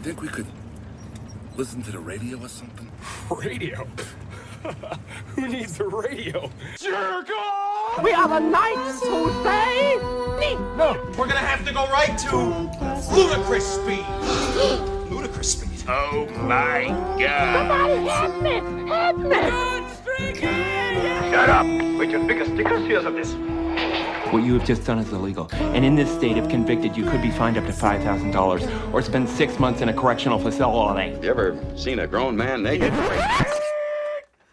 think we could listen to the radio or something? Radio? Who needs the radio? Jerk off! We are the knights who say... No, we're gonna have to go right to ludicrous speed. Ludicrous speed. Oh my God! Somebody help me! Shut up! We can make a sticker series of this. What you have just done is illegal. And in this state, if convicted, you could be fined up to $5,000 or spend 6 months in a correctional facility. You ever seen a grown man naked?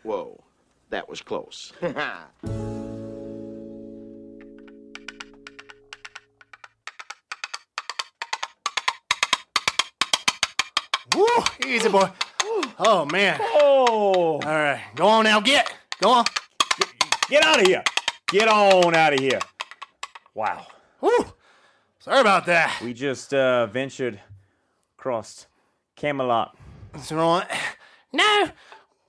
Whoa, that was close. Woo, easy boy. Oh, man. Oh! All right, go on now, go on. Get out of here! Get on out of here! Wow. Woo, sorry about that. We just ventured across Camelot. What's wrong? No,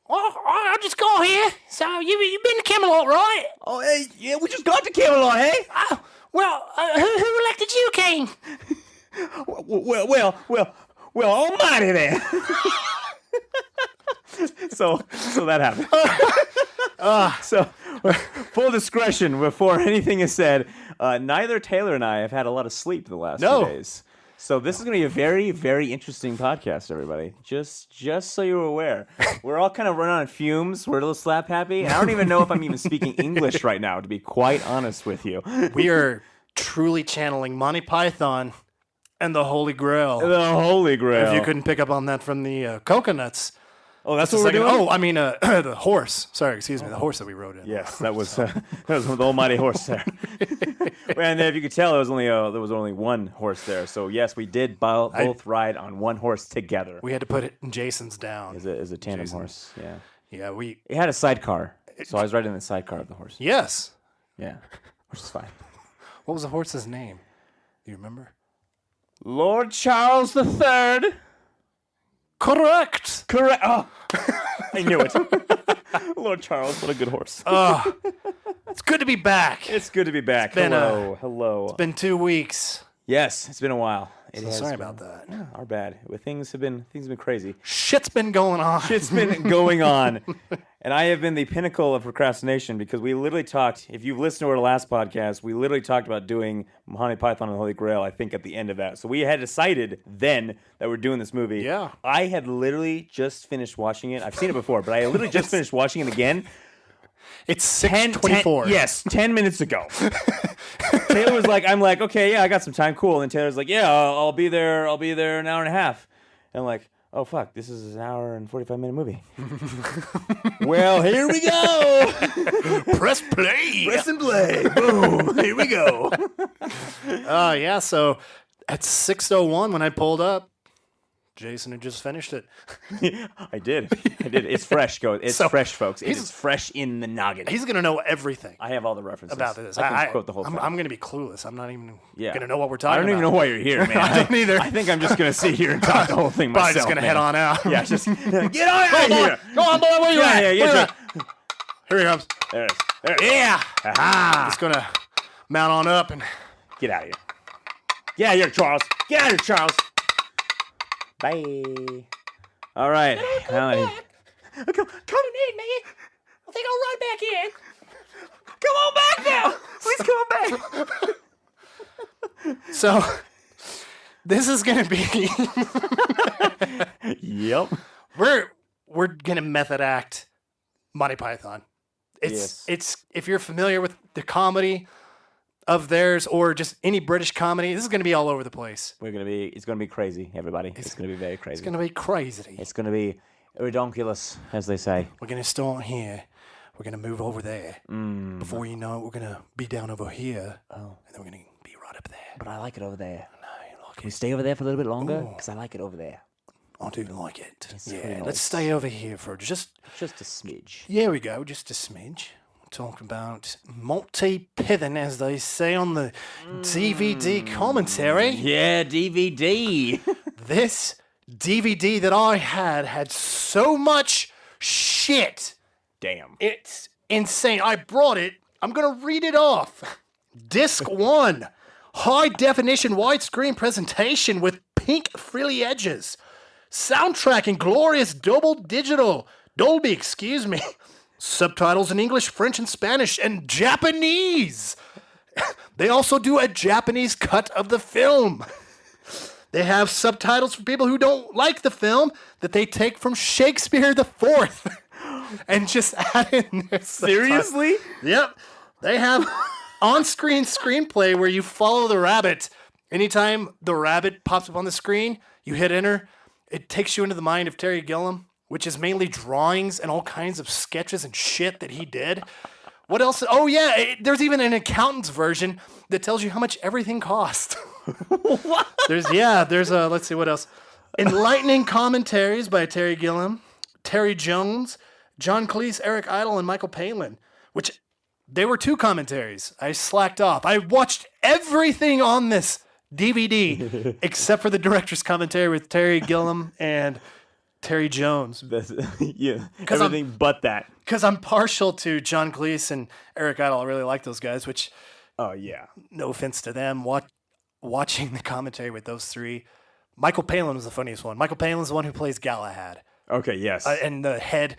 I just got here. So you've been to Camelot, right? Oh, hey, yeah, we just got to Camelot, hey? Oh, well, who elected you king? Well, almighty then. So that happened. So, full discretion before anything is said, neither Taylor and I have had a lot of sleep the last few days. So this is going to be a very, very interesting podcast, everybody. Just so you're aware. We're all kind of running on fumes. We're a little slap happy. And I don't even know if I'm even speaking English right now, to be quite honest with you. We are truly channeling Monty Python and the Holy Grail. The Holy Grail. If you couldn't pick up on that from the coconuts. Oh, that's what we're doing? Oh, I mean, the horse. Sorry, excuse me, the horse that we rode in. Yes, that was the almighty horse there. And if you could tell, there was only one horse there. So yes, we did both ride on one horse together. We had to put it in Jason's down. As a tandem horse, yeah. Yeah, It had a sidecar, so I was riding in the sidecar of the horse. Yes. Yeah, which is fine. What was the horse's name? Do you remember? Lord Charles III. Correct. Oh, I knew it. Lord Charles, what a good horse. It's good to be back. It's good to be back. Hello. It's been 2 weeks. Yes, it's been a while. Sorry about that. Yeah, our bad. Things have been crazy. Shit's been going on. Shit's been going on. And I have been the pinnacle of procrastination because we literally talked, if you've listened to our last podcast, we literally talked about doing Monty Python and the Holy Grail, I think, at the end of that. So we had decided then that we're doing this movie. Yeah. I had literally just finished watching it. I've seen it before, but I literally just finished watching it again. It's 6:24. Yes, 10 minutes ago. Taylor was like, I'm like, okay, yeah, I got some time, cool. And Taylor's like, yeah, I'll be there an hour and a half. And I'm like, oh, fuck, this is an hour and 45-minute movie. Well, here we go. Press play. Press and play. Boom. Here we go. Yeah, so at 6:01 when I pulled up, Jason had just finished it. I did. It's fresh, It's fresh, folks. It's fresh in the noggin. He's going to know everything. I have all the references. About this. I can quote the whole thing. I'm going to be clueless. I'm not even going to know what we're talking I about. don't even know why you're here, man. I don't either. I think I'm just going to sit here and talk the whole thing myself. Probably just going to head on out. Yeah, just get out of here. Go on, boy. Where you at? Yeah, Here he comes. There it is. Yeah. Aha. Just going to mount on up and get out of here. Get out of here, Charles. Get out of here, Charles. Bye. All right. Come in, man. I think I'll ride back in. Come on back now. Please come back. So, this is going to be... Yep. We're going to method act Monty Python. It's if you're familiar with the comedy of theirs or just any British comedy, this is going to be all over the place. It's going to be crazy, everybody. It's going to be very crazy. It's going to be crazy. It's going to be redonkulous, as they say. We're going to start here. We're going to move over there. Before you know it, we're going to be down over here. Oh. And then we're going to be right up there. But I like it over there. No, you like Can we stay over there for a little bit longer? Because I like it over there. I do like it. It's yeah, nice. Let's stay over here for just a smidge. Yeah, we go. Just a smidge. Talk about Monty Python, as they say on the DVD commentary. Yeah, DVD. This DVD that I had so much shit. Damn. It's insane. I brought it. I'm going to read it off. Disc 1. High definition widescreen presentation with pink frilly edges. Soundtrack in glorious Dolby, excuse me. Subtitles in English, French, and Spanish, and Japanese. They also do a Japanese cut of the film. They have subtitles for people who don't like the film that they take from Shakespeare the Fourth and just add in their Seriously? Yep. They have on-screen screenplay where you follow the rabbit. Anytime the rabbit pops up on the screen, you hit enter. It takes you into the mind of Terry Gilliam, which is mainly drawings and all kinds of sketches and shit that he did. What else? Oh, yeah. There's even an accountant's version that tells you how much everything cost. What? There's let's see what else. Enlightening commentaries by Terry Gilliam, Terry Jones, John Cleese, Eric Idle, and Michael Palin, which they were 2 commentaries. I slacked off. I watched everything on this DVD except for the director's commentary with Terry Gilliam and Terry Jones. Yeah, everything but that. Because I'm partial to John Cleese and Eric Idle. I really like those guys, which, oh, yeah. No offense to them. Watching the commentary with those 3. Michael Palin was the funniest one. Michael Palin's the one who plays Galahad. Okay, yes. And the head,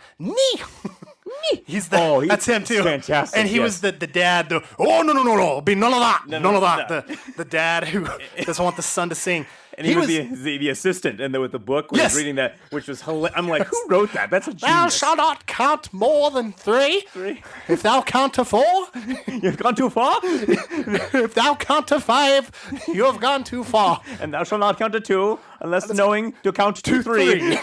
that's him too. Fantastic. And he was the dad. No, be none of that. None of that. The dad who doesn't want the son to sing. And he was the assistant, and with the book, when he was reading that, which was hilarious. I'm like, who wrote that? That's a genius. Thou shalt not count more than 3. If thou count to 4, you've gone too far. If thou count to 5, you have gone too far. And thou shalt not count to 2, unless knowing to count to 3.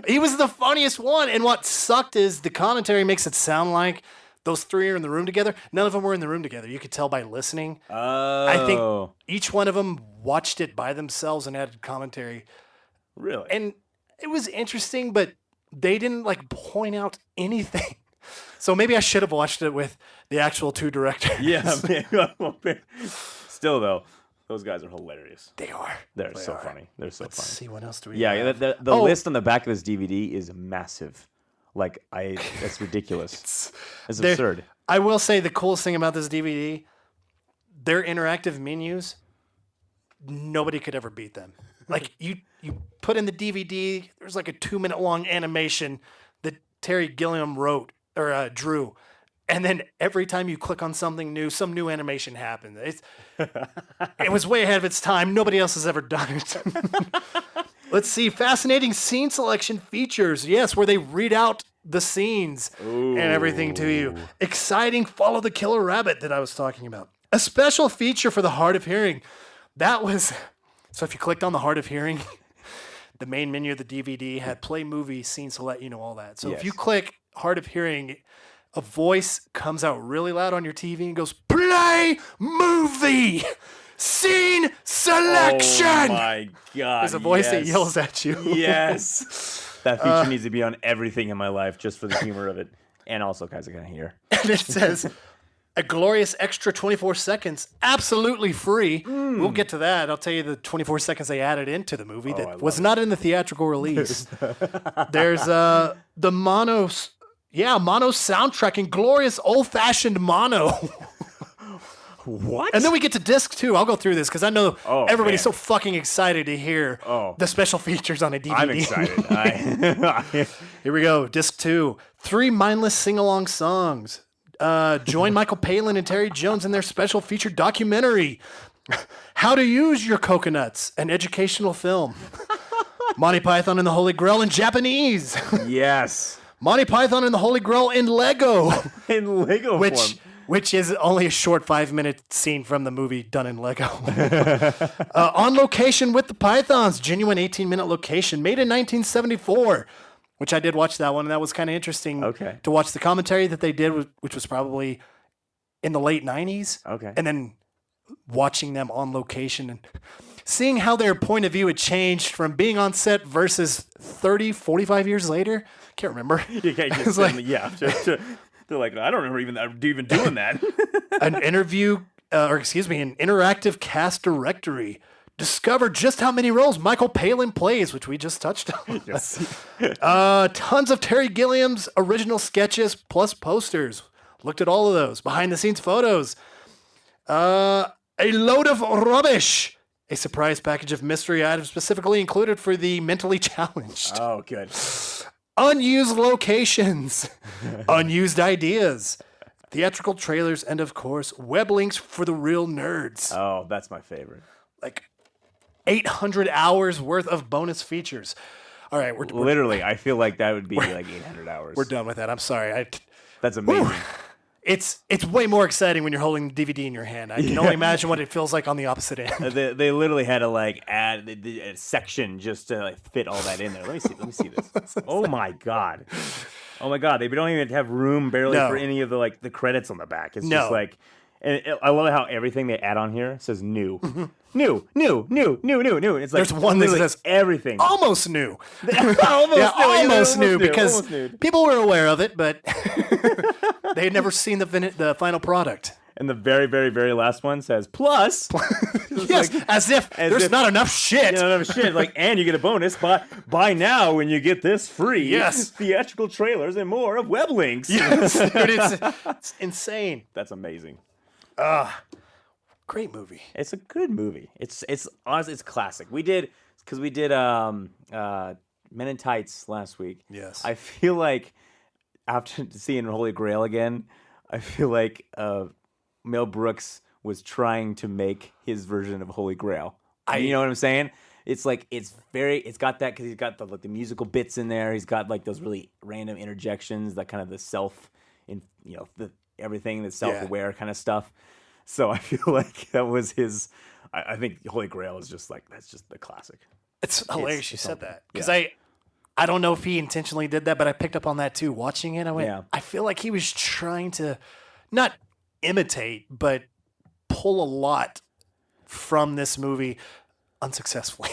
He was the funniest one, and what sucked is the commentary makes it sound like those 3 are in the room together. None of them were in the room together. You could tell by listening. Oh. I think each one of them watched it by themselves and added commentary. Really? And it was interesting, but they didn't point out anything. So maybe I should have watched it with the actual 2 directors. Yeah. Still, though, those guys are hilarious. They are. They're so funny. They're so funny. Let's see, what else do we have? have? The list on the back of this DVD is massive. It's ridiculous. It's absurd. I will say the coolest thing about this DVD, their interactive menus, nobody could ever beat them. You put in the DVD, there's a 2-minute long animation that Terry Gilliam wrote or drew. And then every time you click on something new, some new animation happened. It was way ahead of its time. Nobody else has ever done it. Let's see. Fascinating scene selection features. Yes, where they read out the scenes and everything to you. Exciting follow the killer rabbit that I was talking about. A special feature for the hard of hearing. So if you clicked on the hard of hearing, the main menu of the DVD had play movie, scene select, all that. So if you click hard of hearing, a voice comes out really loud on your TV and goes, play movie! Scene selection! Oh my God. There's a voice that yells at you. Yes. That feature needs to be on everything in my life just for the humor of it. And also, guys, I can hear. And it says, a glorious extra 24 seconds, absolutely free. We'll get to that. I'll tell you the 24 seconds they added into the movie that was not in the theatrical release. There's the mono soundtrack in glorious old-fashioned mono. What? And then we get to disc 2. I'll go through this because I know everybody's so fucking excited to hear the special features on a DVD. I'm excited. Here we go. Disc 2. 3 mindless sing-along songs. Join Michael Palin and Terry Jones in their special featured documentary, How to Use Your Coconuts, an educational film. Monty Python and the Holy Grail in Japanese. Yes. Monty Python and the Holy Grail in Lego. In Lego form. Which is only a short 5-minute scene from the movie done in Lego. On Location with the Pythons, genuine 18-minute location, made in 1974, which I did watch that one, and that was kind of interesting to watch the commentary that they did, which was probably in the late 90s. Okay. And then watching them on location and seeing how their point of view had changed from being on set versus 30, 45 years later. Can't remember. You can't just they're like, I don't remember even doing that. An interactive cast directory. Discover just how many roles Michael Palin plays, which we just touched on. Yes. Tons of Terry Gilliam's original sketches plus posters. Looked at all of those. Behind the scenes photos. A load of rubbish. a surprise package of mystery items specifically included for the mentally challenged. Oh, good. Unused locations, unused ideas, theatrical trailers, and of course, web links for the real nerds. Oh, that's my favorite. Like 800 hours worth of bonus features. All right, we're Literally, I feel like that would be like 800 hours. We're done with that. I'm sorry. That's amazing. It's way more exciting when you're holding the DVD in your hand. I can only imagine what it feels like on the opposite end. They literally had to like add a section just to like fit all that in there. Let me see this. Oh my god. They don't even have room barely for any of the credits on the back. It's just like, and I love how everything they add on here says new. New. It's like there's one that says everything. Almost new. almost new because people were aware of it, but they had never seen the final product. And the very, very, very last one says plus. Yes, like, as if there's not enough shit. Not enough shit. Like, and you get a bonus. Buy now when you get this free. Yes. Theatrical trailers and more of web links. Yes, dude, it's insane. That's amazing. Great movie. It's a good movie. It's honestly, it's classic. We did Men in Tights last week. Yes. I feel like after seeing Holy Grail again, I feel like Mel Brooks was trying to make his version of Holy Grail. You know what I'm saying? It's like it's got that because he's got the musical bits in there. He's got like those really random interjections, that kind of the everything, the self-aware kind of stuff. So I feel like that was his. I think Holy Grail is just like that's just the classic. It's hilarious you said that because I don't know if he intentionally did that, but I picked up on that too. Watching it, I went, I feel like he was trying to not imitate, but pull a lot from this movie unsuccessfully.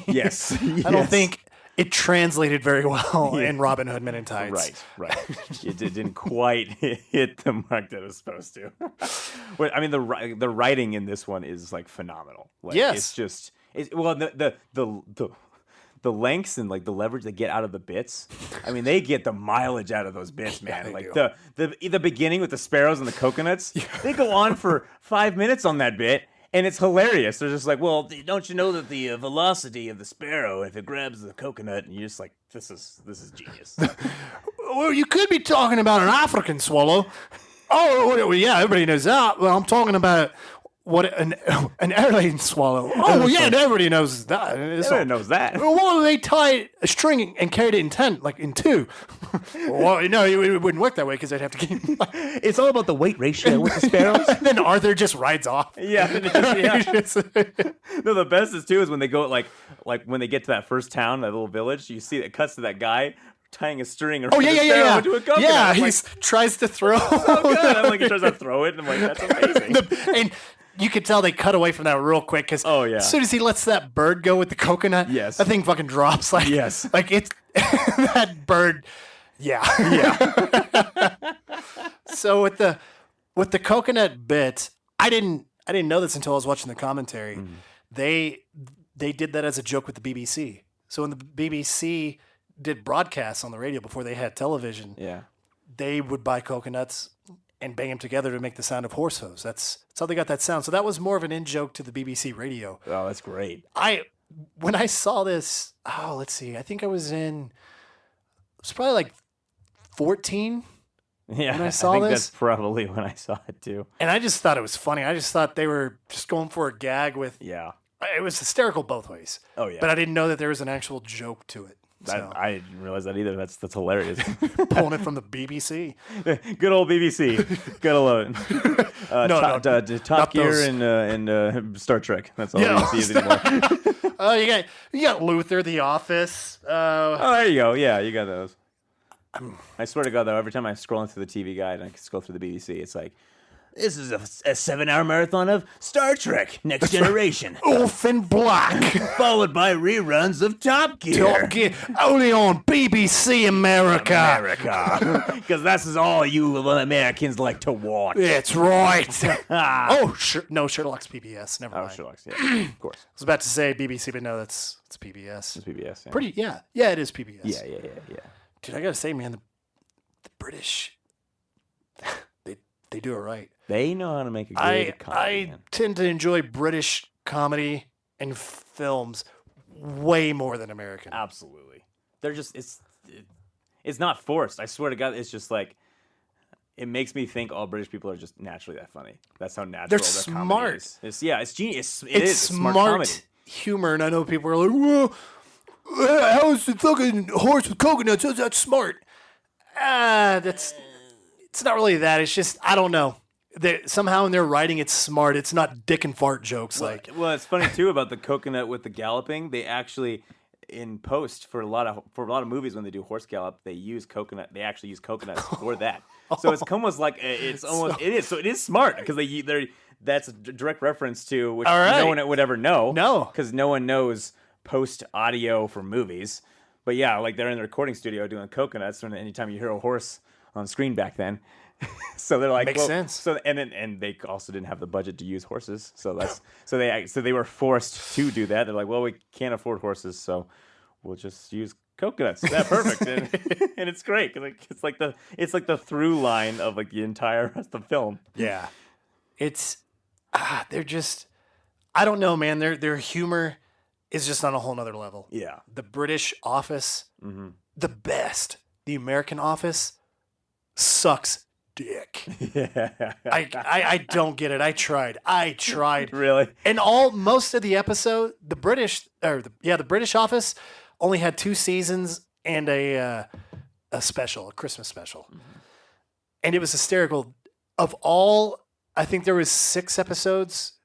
Yes. I don't think it translated very well in Robin Hood Men in Tights. Right. It didn't quite hit the mark that it was supposed to. But I mean, the writing in this one is like phenomenal. Like, yes. It's just the lengths and like the leverage they get out of the bits. I mean, they get the mileage out of those bits, man. Like the beginning with the sparrows and the coconuts, they go on for 5 minutes on that bit. And it's hilarious. They're just like, well, don't you know that the velocity of the sparrow, if it grabs the coconut, and you're just like, this is genius. Well, you could be talking about an African swallow. Oh, well, yeah, everybody knows that. Well, I'm talking about what an airline swallow. Oh, well, yeah, everybody knows that. Everybody knows that. Well, why would they tie a string and carried it in two? Well, no, it wouldn't work that way because they'd have to keep. It's all about the weight ratio with the sparrows. And then Arthur just rides off. Yeah. No, the best is too is when they go like when they get to that first town, that little village. You see it cuts to that guy tying a string around sparrow into a coconut. Yeah, he tries to throw. Oh god! I'm like, he tries to throw it, and I'm like, that's amazing. And you could tell they cut away from that real quick because as soon as he lets that bird go with the coconut, that thing fucking drops. Like, like it's that bird. Yeah. So with the coconut bit, I didn't know this until I was watching the commentary. Mm-hmm. They did that as a joke with the BBC. So when the BBC did broadcasts on the radio before they had television, they would buy coconuts and bang them together to make the sound of horse hooves. That's how they got that sound. So that was more of an in-joke to the BBC radio. Oh, that's great. When I saw this, let's see. I think I was probably like 14 when I saw this. That's probably when I saw it too. And I just thought it was funny. I just thought they were just going for a gag with... Yeah. It was hysterical both ways. Oh, yeah. But I didn't know that there was an actual joke to it. I didn't realize that either. That's hilarious. Pulling it from the BBC. Good old BBC. Gotta love it. Top Gear and Star Trek. That's all BBC is anymore. You got Luther, The Office. There you go. Yeah, you got those. I swear to God, though, every time I'm scrolling through the TV guide and I scroll through the BBC, it's like, this is a 7-hour marathon of Star Trek Next Generation. Orphan Black. Followed by reruns of Top Gear. Only on BBC America. Because that's all you Americans like to watch. That's right. Sherlock's PBS. Never mind. Sherlock's, yeah. Of course. I was about to say BBC, but no, it's PBS. It's PBS, yeah. Yeah, it is PBS. Yeah. Dude, I gotta say, man, the British, they do it right. They know how to make a good comedy. I tend to enjoy British comedy and films way more than American. Absolutely. They're just it's not forced. I swear to God, it's just like it makes me think all British people are just naturally that funny. That's how natural They're their smart. comedy is. It's genius. It's smart comedy. humor, and I know people are like, "Well, how is the fucking horse with coconuts? How's that smart?" It's not really that. It's just I don't know. Somehow in their writing, it's smart. It's not dick and fart jokes. Well, it's funny too about the coconut with the galloping. They actually, in post for a lot of movies when they do horse gallop, they use coconut. They actually use coconuts for that. So it's almost like it is. So it is smart because that's a direct reference to which no one would ever know. No, because no one knows post audio for movies. But yeah, like they're in the recording studio doing coconuts. And anytime you hear a horse on screen back then. So they're like, makes sense. So and they also didn't have the budget to use horses, so they were forced to do that. They're like, well, we can't afford horses, so we'll just use coconuts. That's perfect, and it's great because it's like the through line of like the entire rest of the film. Yeah, it's they're just I don't know, man. Their humor is just on a whole nother level. Yeah, the British Office, the best. The American Office sucks. Dick. Yeah. I don't get it. I tried. Really? And most of the episode, the British Office only had 2 seasons and a Christmas special. And it was hysterical. Of all, I think there was 6 episodes.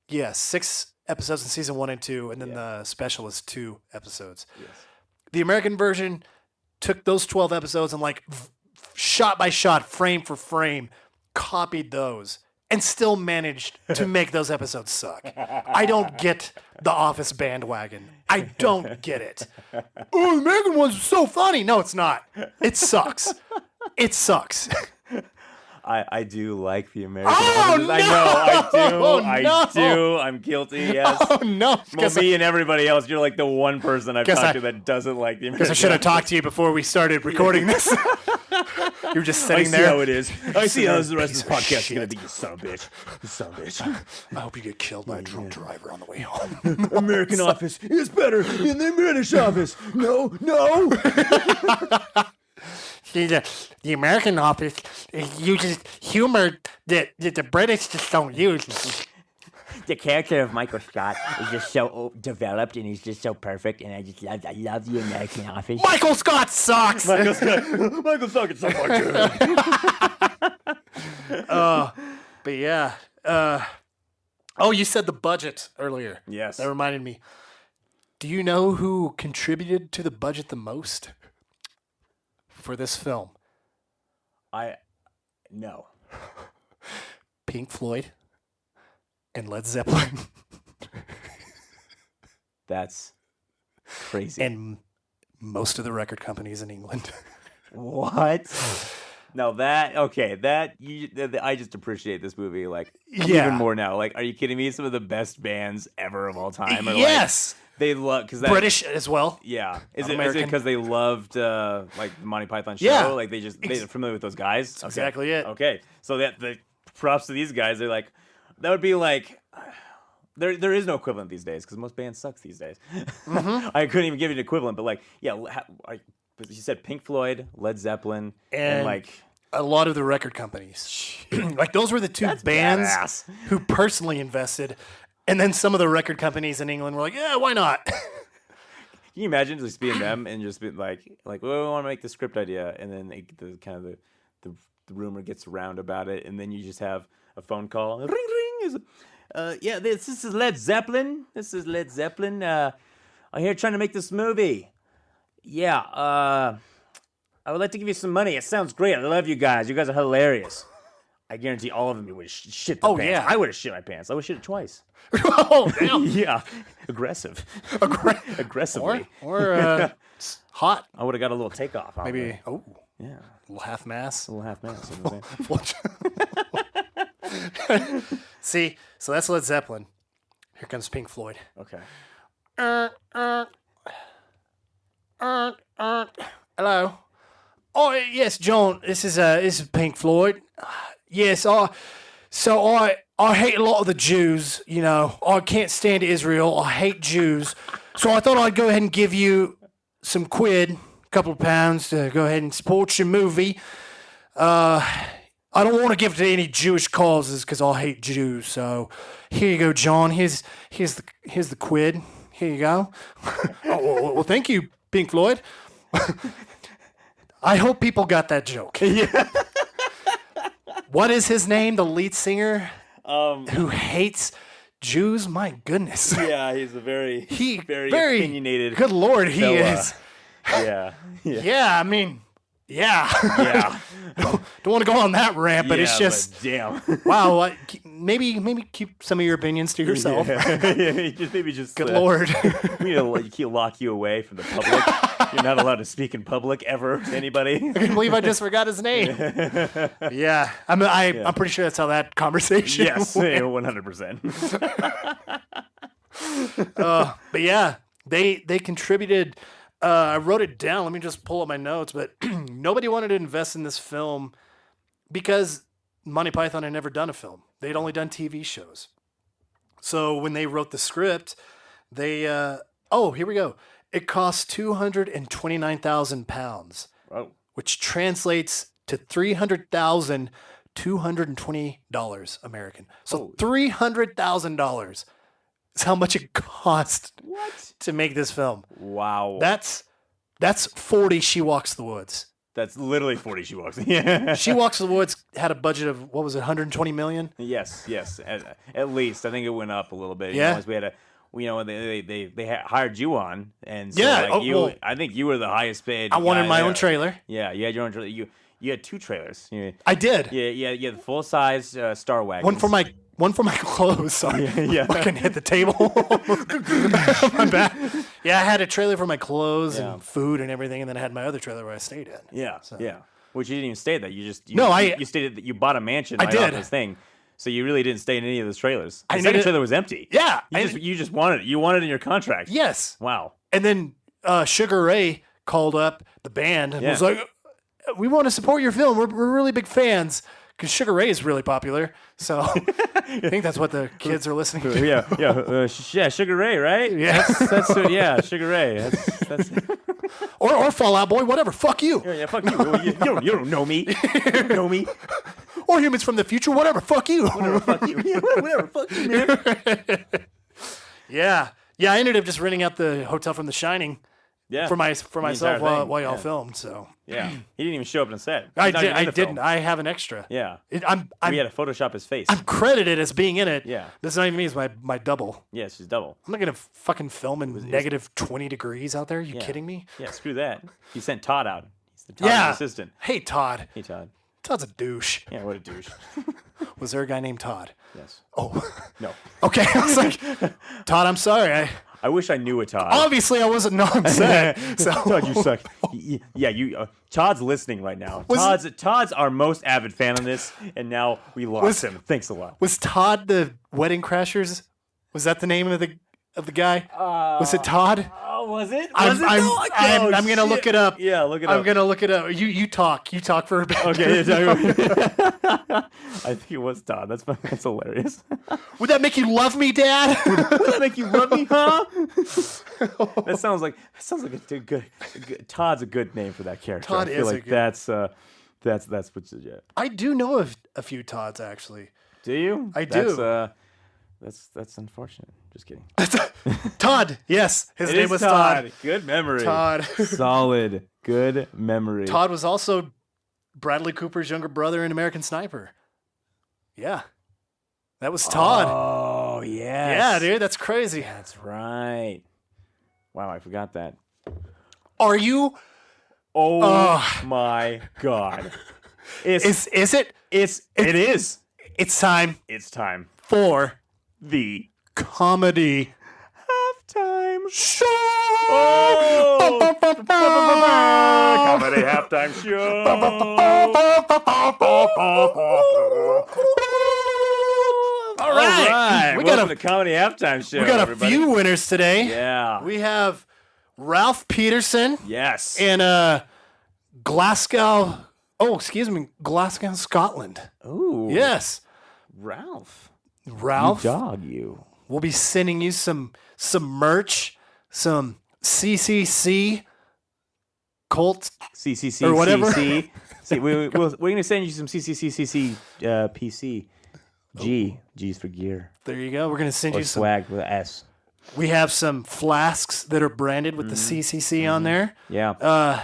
Yeah, 6 episodes in season 1 and 2, and then the special is 2 episodes. Yes. The American version took those 12 episodes and shot by shot, frame for frame, copied those, and still managed to make those episodes suck. I don't get the Office bandwagon. I don't get it. Oh, the American one's so funny. No, it's not. It sucks. It sucks. I do like the American Office. No! I know, I do. Oh, I do. I'm guilty, yes. Oh, no. Well, me and everybody else, you're like the one person I've talked to that doesn't like the American Because I should have talked to you before we started recording this. You were just sitting there. I see how it is. I see how the rest of this podcast is going to be, you son of a bitch. You son of a bitch. I hope you get killed by a drunk driver on the way home. American Office is better than the British Office. No. See, the American Office uses humor that the British just don't use. The character of Michael Scott is just so developed and he's just so perfect, and I love the American Office. Michael Scott sucks. Michael Scott is so good. But yeah. You said the budget earlier. Yes. That reminded me. Do you know who contributed to the budget the most for this film? No. Pink Floyd and Led Zeppelin. That's crazy. And most of the record companies in England. What? No, I just appreciate this movie even more now. Like, are you kidding me? Some of the best bands ever of all time are yes. They love British as well. Yeah, is it because they loved the Monty Python show? Yeah. Like they're familiar with those guys. That's exactly it. Okay, so the props to these guys. They're like, that would be like, there is no equivalent these days because most bands suck these days. Mm-hmm. I couldn't even give you an equivalent, but you said Pink Floyd, Led Zeppelin, and a lot of the record companies. Those were the 2 bands badass. Who personally invested. And then some of the record companies in England were like, yeah, why not? Can you imagine just being them and just being like, well, we want to make the script idea, and then the rumor gets around about it, and then you just have a phone call. Ring, ring. This is Led Zeppelin. I'm here trying to make this movie. Yeah, I would like to give you some money. It sounds great. I love you guys. You guys are hilarious. I guarantee all of them would shit their pants. Yeah. I would have shit my pants. I would shit it twice. Oh, damn. Yeah. Aggressive. Aggressively. Or hot. I would have got a little takeoff. Maybe. Oh. Yeah. A little half mass. You know what I'm saying? See, so that's Led Zeppelin. Here comes Pink Floyd. Okay. Hello. Oh yes, John. This is Pink Floyd. Yes, I hate a lot of the Jews, you know. I can't stand Israel. I hate Jews. So I thought I'd go ahead and give you some quid, a couple of pounds to go ahead and support your movie. I don't want to give it to any Jewish causes because I hate Jews. So here you go, John. Here's the quid. Here you go. Oh, well, thank you, Pink Floyd. I hope people got that joke. Yeah. What is his name? The lead singer who hates Jews? My goodness. Yeah, he's a very very opinionated. Good Lord, he fella. is. Yeah. I mean, yeah. Yeah. Don't want to go on that rant, but it's just but damn. wow. Maybe keep some of your opinions to yourself. Maybe just. Good Lord. We need to lock you away from the public. You're not allowed to speak in public ever to anybody. I can't believe I just forgot his name. Yeah, I'm pretty sure that's how that conversation. Yes, went. 100%. But yeah, they contributed. I wrote it down. Let me just pull up my notes. But nobody wanted to invest in this film because Monty Python had never done a film. They'd only done TV shows. So when they wrote the script, they here we go. It cost £229,000, which translates to $300,220 American. So $300,000 is how much it cost to make this film. Wow. That's 40 She Walks the Woods. That's literally 40 She Walks. Yeah. She Walks the Woods had a budget of, what was it, 120 million? Yes. At least. I think it went up a little bit. Yeah. We had they hired you on, and so yeah. I think you were the highest paid. I wanted my there. own trailer. Yeah, you had your own trailer. You had 2 trailers. I did. Yeah, you had the full size Star Wagon. One for my clothes. Sorry. Yeah. Fucking hit the table. My bad. Yeah, I had a trailer for my clothes and food and everything, and then I had my other trailer where I stayed in. Yeah. So. Yeah. Which you didn't even stay there. You stated that you bought a mansion I right did. off this thing. So you really didn't stay in any of those trailers. The I second needed- trailer was empty. Yeah. You just wanted it. You wanted it in your contract. Yes. Wow. And then Sugar Ray called up the band and was like, we want to support your film. We're really big fans. Because Sugar Ray is really popular. So I think that's what the kids are listening to. Yeah, Sugar Ray, right? Yeah. That's Sugar Ray. That's or Fall Out Boy, whatever. Fuck you. Yeah, fuck you. You don't know me. You don't know me. Or Humans from the Future, whatever. Fuck you. Whatever, fuck you. Yeah, whatever, fuck you, man. Yeah. I ended up just renting out the hotel from The Shining. Yeah. For myself while y'all yeah. filmed. So yeah, he didn't even show up on set. I didn't. I have an extra. Yeah. We had to Photoshop his face. I'm credited as being in it. Yeah. This is not even me. It's my double. Yeah, she's double. I'm not gonna fucking film in negative 20 degrees out there. You kidding me? Yeah, screw that. He sent Todd out. He's the Todd assistant. Hey Todd. Hey Todd. Todd's a douche. Yeah, what a douche. Was there a guy named Todd? Yes. Oh. No. Okay. I was like, Todd, I'm sorry. I wish I knew a Todd. Obviously, I wasn't on set. So. Todd, you suck. Yeah, Todd's listening right now. Todd's our most avid fan on this, and now we lost him. Thanks a lot. Was Todd the Wedding Crashers? Was that the name of the guy? Was it Todd? Oh, was it? I'm gonna look it up. Yeah, look it up. I'm gonna look it up. You talk for a bit. Okay. I think it was Todd. That's hilarious. Would that make you love me, Dad? Would that make you love me, huh? That sounds like a good. Todd's a good name for that character. Todd I feel is like a good. that's what. Yeah. I do know of a few Todds actually. Do you? I do. That's unfortunate. Just kidding. Todd. Yes, his name was Todd. Good memory. Todd. Solid. Good memory. Todd was also Bradley Cooper's younger brother in American Sniper. Yeah. That was Todd. Oh, yes. Yeah, dude, that's crazy. That's right. Wow, I forgot that. Are you? Oh my God. Is it? It is. It's time. It's time For the comedy halftime show. Oh! Comedy halftime show. All right. Welcome to comedy halftime show. We got everybody. a few winners today. Yeah. We have Ralph Peterson. Yes. In Glasgow. Oh, excuse me, Glasgow, Scotland. Ooh. Yes. Ralph. Ralph, dog, you. we'll be sending you some merch, some CCC Colt CCC or whatever. CC. See, we're going to send you some CCCCC PC. G's for gear. There you go. We're going to send Or you some swag with an S. We have some flasks that are branded with the CCC on there. Yeah.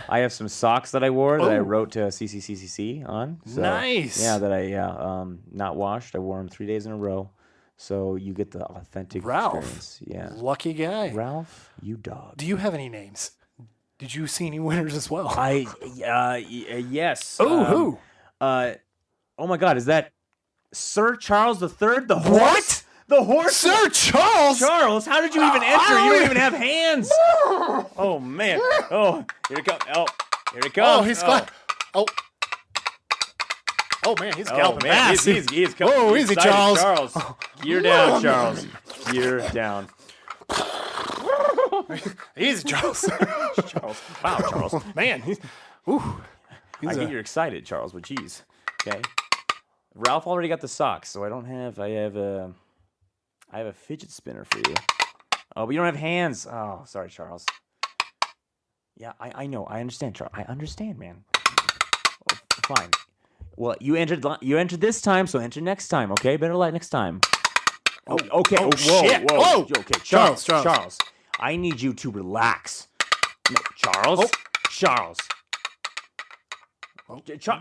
I have some socks that I wore that I wrote to CCCCC on. So, Nice. Yeah, that I not washed. I wore them 3 days in a row. So you get the authentic Ralph. experience. Yeah. Lucky guy. Ralph, you dog. Do you have any names? Did you see any winners as well? Yes. Oh, who? Oh my God, is that Sir Charles III? The horse? What? The horse? Sir Charles? Charles, how did you even enter? You don't even have hands. Oh man. Oh, here it comes. Oh, here it comes. Oh, he's Oh man, he's galloping fast. He's coming. Whoa, easy, excited, Charles. Gear down, Charles. Gear down. Easy, Charles. Charles. Wow, Charles. Man, he's I get you're excited, Charles, but geez. Okay. Ralph already got the socks, so I have a fidget spinner for you. Oh, but you don't have hands. Oh, sorry, Charles. Yeah, I know. I understand, Charles. I understand, man. Oh, fine. Well, you entered this time, so enter next time, okay? Better luck next time. Oh, okay. Oh, whoa, shit. whoa. Whoa. Okay, Charles. Charles. I need you to relax. No, Charles. Charles.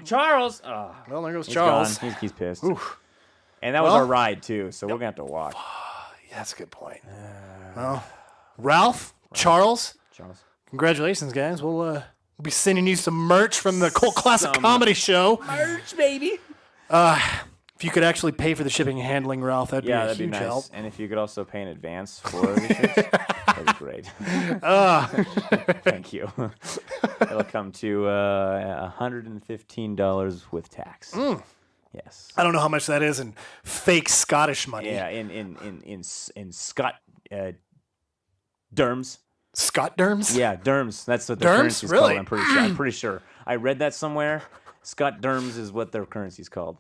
Charles. Oh, well, there goes he's Charles. gone. He's pissed. And that was our ride too, so we're gonna have to walk. Yeah, that's a good point. Well, Ralph, Charles, congratulations, guys. We'll be sending you some merch from the Cult Classic Comedy Show. Merch, baby. If you could actually pay for the shipping and handling, Ralph, that'd be a huge nice. help. And if you could also pay in advance for the shirts, that'd be great. Thank you. It'll come to $115 with tax. Yes. I don't know how much that is in fake Scottish money. Yeah, in Scott derms. Scott derms? Yeah, derms. That's what their Derms? currency's Really? called. I'm pretty sure. I read that somewhere. Scott derms is what their currency's called.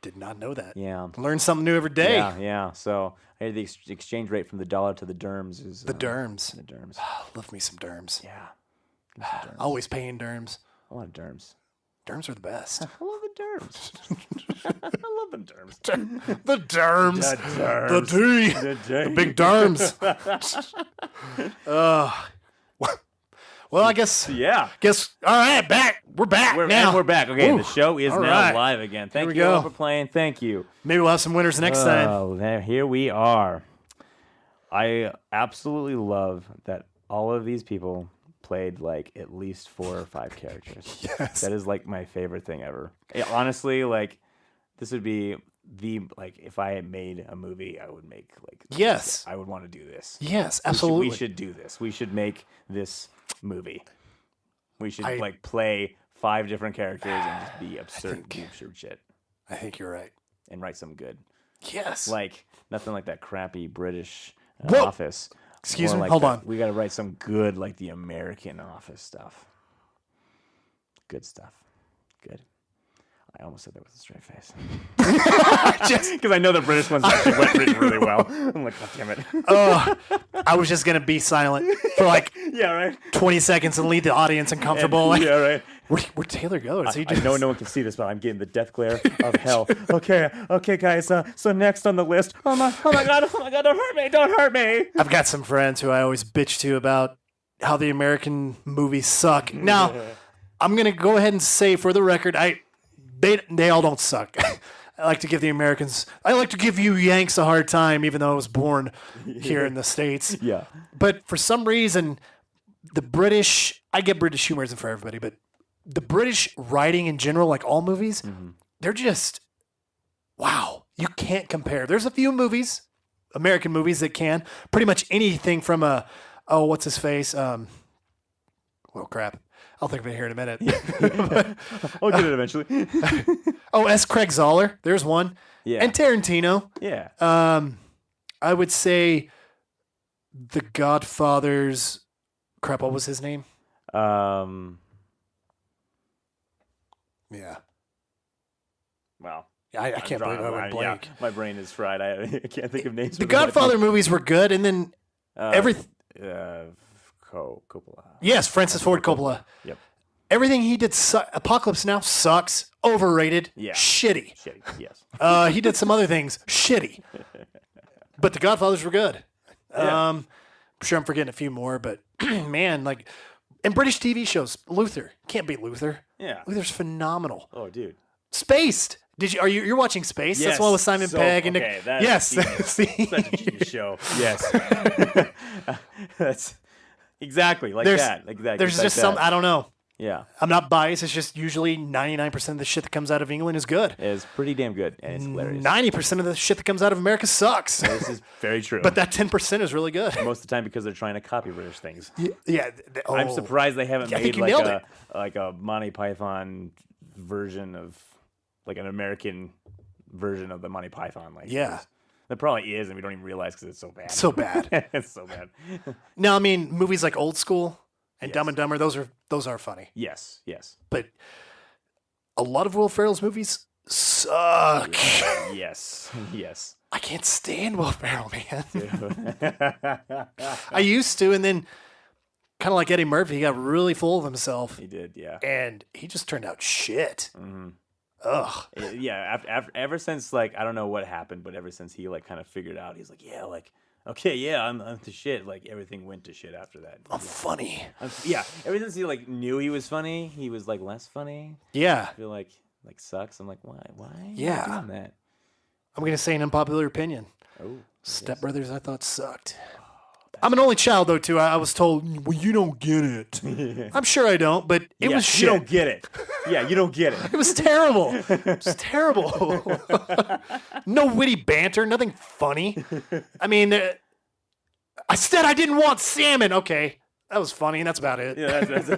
Did not know that. Yeah. Learn something new every day. Yeah. So I heard the exchange rate from the dollar to the derms is The derms. The derms. Love me some derms. Yeah. Always paying derms. A lot of derms. Derms are the best. I love the derms. I love the derms. The derms. The The big derms. Well, I guess. Yeah. All right, back. We're back now. And we're back. Okay, Woo. the show is All now right. live again. Thank we you go. all for playing. Thank you. Maybe we'll have some winners next time. Oh, here we are. I absolutely love that all of these people played like at least 4 or 5 characters. Yes. That is like my favorite thing ever. Honestly, like this would be if I had made a movie, I would make Yes. I would want to do this. Yes, absolutely. We should do this. We should make this movie. We should I- play 5 different characters and just be absurd shit I think you're right. and write some good. Yes. Like nothing like that crappy British Whoa. Office. Excuse More me. like Hold that- on. We got to write some good, like the American Office stuff. Good stuff. Good. I almost said that with a straight face. Just because I know the British ones actually went written really well. I'm like, God damn it. I was just going to be silent for like Yeah, right. 20 seconds and leave the audience uncomfortable. Like, Yeah, right. where'd Taylor go? Is he I know no one can see this, but I'm getting the death glare of hell. Okay, guys. So next on the list. Oh my God! Don't hurt me! I've got some friends who I always bitch to about how the American movies suck. Now, I'm gonna go ahead and say for the record, they all don't suck. I like to give you Yanks a hard time, even though I was born here in the States. Yeah. But for some reason, the British, I get British humor isn't for everybody, but the British writing in general, like all movies, they're just, wow, you can't compare. There's a few movies, American movies that can. Pretty much anything from what's his face? Well, crap. I'll think of it here in a minute. I'll get it eventually. S. Craig Zoller. There's one. Yeah. And Tarantino. Yeah. I would say The Godfather's, crap, what was his name? Yeah. Yeah. Well, I can't believe I went blank. Yeah, my brain is fried. I can't think of names. The Godfather movies were good, and then everything. Coppola. Yes, Francis Ford Coppola. Yep. Everything he did, Apocalypse Now sucks, overrated, shitty. Shitty, yes. He did some other things, shitty. But The Godfathers were good. Yeah. I'm sure I'm forgetting a few more, but man, like, and British TV shows, Luther. Can't beat Luther. Yeah. Luther's phenomenal. Oh, dude. Spaced. You're watching Space? Yes. That's the one with Simon Pegg and okay, Nick. Yes. See? Such a genius show. Yes. That's exactly like that. Exactly. There's just some, I don't know. Yeah. I'm not biased. It's just usually 99% of the shit that comes out of England is good. It's pretty damn good, and it's hilarious. 90% of the shit that comes out of America sucks. This is very true. But that 10% is really good. Most of the time because they're trying to copy British things. Yeah. I'm surprised they haven't I think made you nailed like a Monty Python version of like an American version of the Monty Python. Like, yeah. There probably is, and we don't even realize because it's so bad. So bad. It's so bad. No, I mean movies like Old School and Dumb and Dumber. Those are funny. Yes. But a lot of Will Ferrell's movies suck. Yes. I can't stand Will Ferrell, man. I used to, and then kind of like Eddie Murphy, he got really full of himself. He did, yeah. And he just turned out shit. Mm-hmm. Ugh. Yeah. Ever since like I don't know what happened, but ever since he like kind of figured out, he's like, yeah, like. Okay, yeah, I'm the shit. Like everything went to shit after that. I'm funny. Yeah, ever since he like knew he was funny, he was like less funny. Yeah. I feel like sucks. I'm like, why? Yeah. Are you doing that? I'm gonna say an unpopular opinion. Oh, Step Brothers, I thought sucked. I'm an only child though too. I was told, well, you don't get it. I'm sure I don't, but it was shit. You don't get it. Yeah, you don't get it. It was terrible. It was terrible. No witty banter, nothing funny. I mean, I said I didn't want salmon. Okay, that was funny, and that's about it. Yeah, that's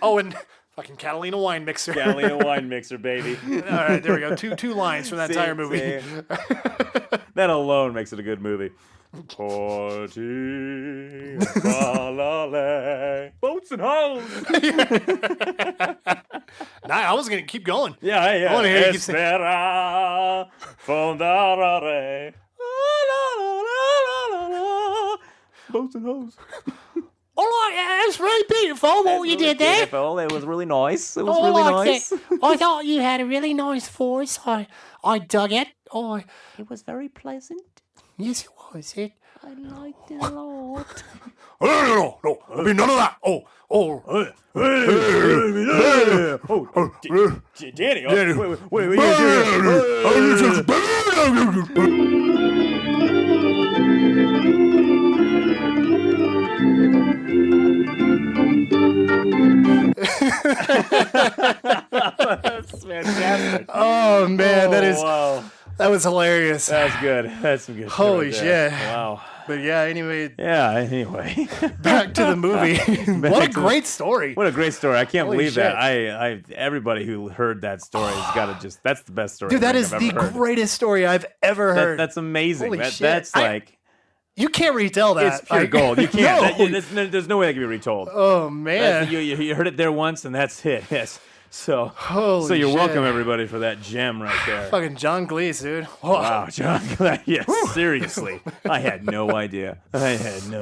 and fucking Catalina wine mixer. Catalina wine mixer, baby. All right, there we go. Two lines from that entire movie. That alone makes it a good movie. Party, balale, boats and hoes. I was gonna keep going. Yeah. I want to hear you keep saying. Espera, fondare. Boats and hoes. All right, that's really beautiful what you did there. Beautiful. It was really nice. It was really nice. I thought you had a really nice voice. I dug it. It was very pleasant. Yes, it was. I liked it a lot. No. I mean, none of that. Danny. What are you That's fantastic. Oh man, wow. That was hilarious. That's good. That's some good. Holy shit! Wow. But yeah, anyway. Yeah. Anyway. Back to the movie. What a great story. What a great story. I can't Holy believe shit. that. I everybody who heard that story has got to just. That's the best story. Dude, that is I've the ever heard. greatest story I've ever heard. That's amazing. Holy shit. That's like. You can't retell that. It's pure gold. You can't. No. There's no way that can be retold. Oh man. You heard it there once, and that's it. Yes. So Holy you're shit. welcome, everybody, for that gem right there. Fucking John Cleese, dude. Whoa. Wow, John Cleese. Yes, seriously. I had no idea. Yeah,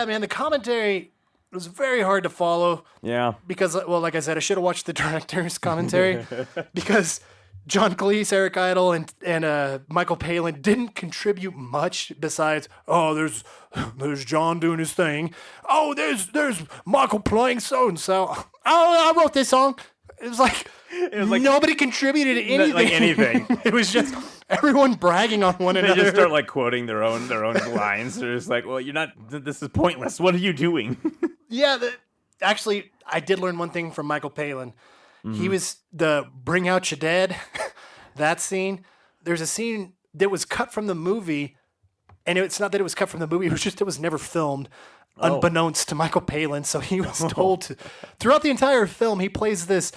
man, the commentary was very hard to follow. Yeah. Because, well, like I said, I should have watched the director's commentary because John Cleese, Eric Idle, and Michael Palin didn't contribute much besides, there's John doing his thing. Oh, there's Michael playing so-and-so. Oh, I wrote this song. It was like nobody contributed anything. Like anything. It was just everyone bragging on one another. They just start like quoting their own lines. They're just like, well, you're not, this is pointless. What are you doing? Yeah, actually, I did learn one thing from Michael Palin. Mm-hmm. He was the Bring Out Your Dead, that scene. There's a scene that was cut from the movie, and it's not that it was cut from the movie, it was just it was never filmed, unbeknownst to Michael Palin. So he was told to, throughout the entire film, he plays this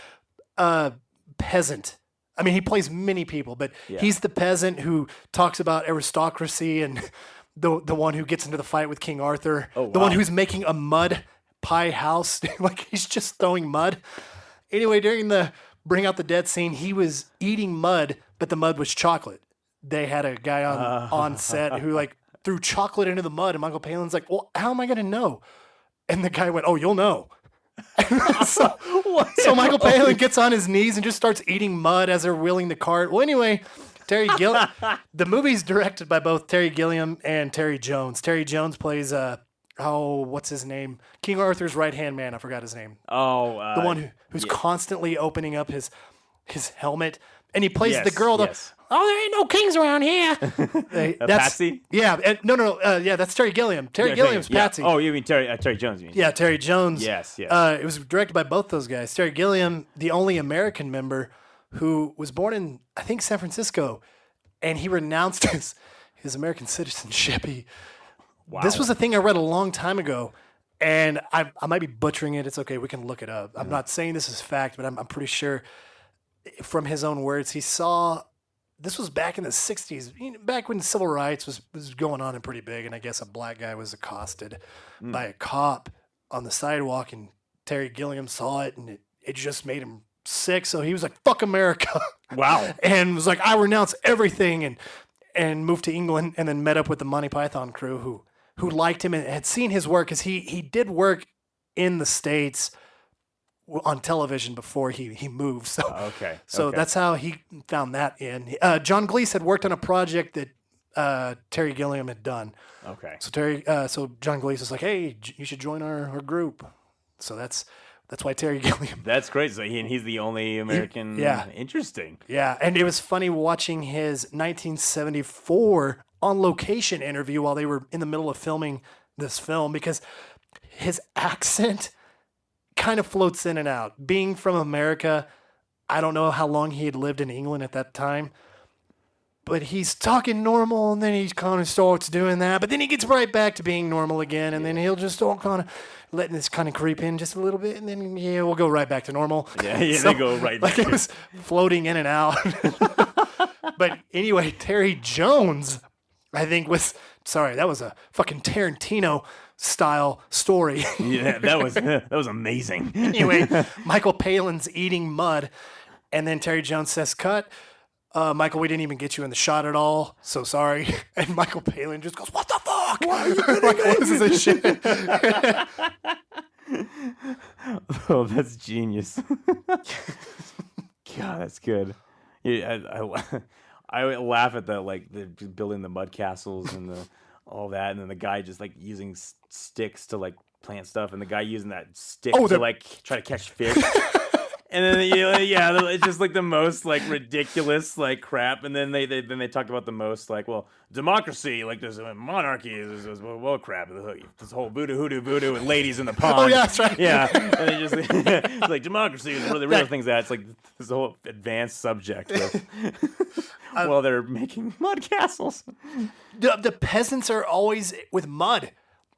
peasant. I mean, he plays many people, but he's the peasant who talks about aristocracy and the one who gets into the fight with King Arthur, the one who's making a mud pie house, like he's just throwing mud. Anyway, during the bring out the dead scene, he was eating mud, but the mud was chocolate. They had a guy on set who like threw chocolate into the mud, and Michael Palin's like, well, how am I going to know? And the guy went, oh, you'll know. so Michael Palin gets on his knees and just starts eating mud as they're wheeling the cart. Well, anyway, the movie's directed by both Terry Gilliam and Terry Jones. Terry Jones plays what's his name? King Arthur's right-hand man. I forgot his name. The one who's constantly opening up his helmet. And he plays the girl. Oh, there ain't no kings around here. That's Patsy? Yeah. No. Yeah, that's Terry Gilliam. Terry Gilliam's Patsy. Oh, you mean Terry Jones, you mean? Yeah, Terry Jones. Yes. It was directed by both those guys. Terry Gilliam, the only American member who was born in, I think, San Francisco, and he renounced his American citizenship. This was a thing I read a long time ago, and I might be butchering it. It's okay. We can look it up. I'm not saying this is fact, but I'm pretty sure from his own words, he saw... This was back in the 60s, back when civil rights was going on and pretty big, and I guess a black guy was accosted by a cop on the sidewalk, and Terry Gilliam saw it, and it just made him sick, so he was like, fuck America. Wow. And was like, I renounce everything, and moved to England, and then met up with the Monty Python crew who liked him and had seen his work, because he did work in the States on television before he moved. So that's how he found that in. John Cleese had worked on a project that Terry Gilliam had done. Okay. So John Cleese was like, hey, you should join our group. So that's why Terry Gilliam. That's great. So he's the only American. Yeah. Interesting. Yeah, and it was funny watching his 1974 on location interview while they were in the middle of filming this film, because his accent kind of floats in and out. Being from America, I don't know how long he had lived in England at that time, but he's talking normal, and then he kind of starts doing that, but then he gets right back to being normal again, and then he'll just start kind of letting this kind of creep in just a little bit, and then we'll go right back to normal. Yeah, so, they go right back. Like it was floating in and out. But anyway, Terry Jones, I think that was a fucking Tarantino style story. Yeah, that was amazing. Anyway, Michael Palin's eating mud, and then Terry Jones says, cut. Michael, we didn't even get you in the shot at all, so sorry. And Michael Palin just goes, what the fuck? Why are you like, this is a shit. Oh, that's genius. God, that's good. Yeah, I laugh at the building the mud castles and all that, and then the guy just like using sticks to like plant stuff, and the guy using that stick to like try to catch fish. And then it's just like the most like ridiculous like crap. And then they talked about the most like, well, democracy, like there's a monarchy, there's well crap, this whole voodoo and ladies in the pond. Oh yeah, that's right. Yeah, and they just it's like democracy is one of the real things that it's like this whole advanced subject while they're making mud castles. The peasants are always with mud.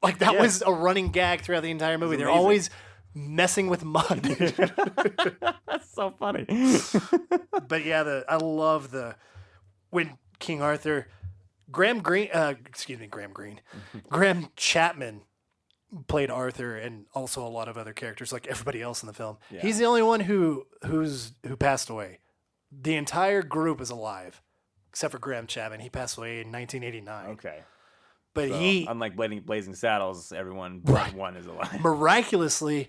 Like that was a running gag throughout the entire movie. They're always messing with mud. That's so funny. But yeah, I love when King Arthur, Graham Chapman played Arthur, and also a lot of other characters like everybody else in the film. Yeah. He's the only one who passed away. The entire group is alive, except for Graham Chapman. He passed away in 1989. Okay. But unlike Blazing Saddles, everyone but one is alive. Miraculously,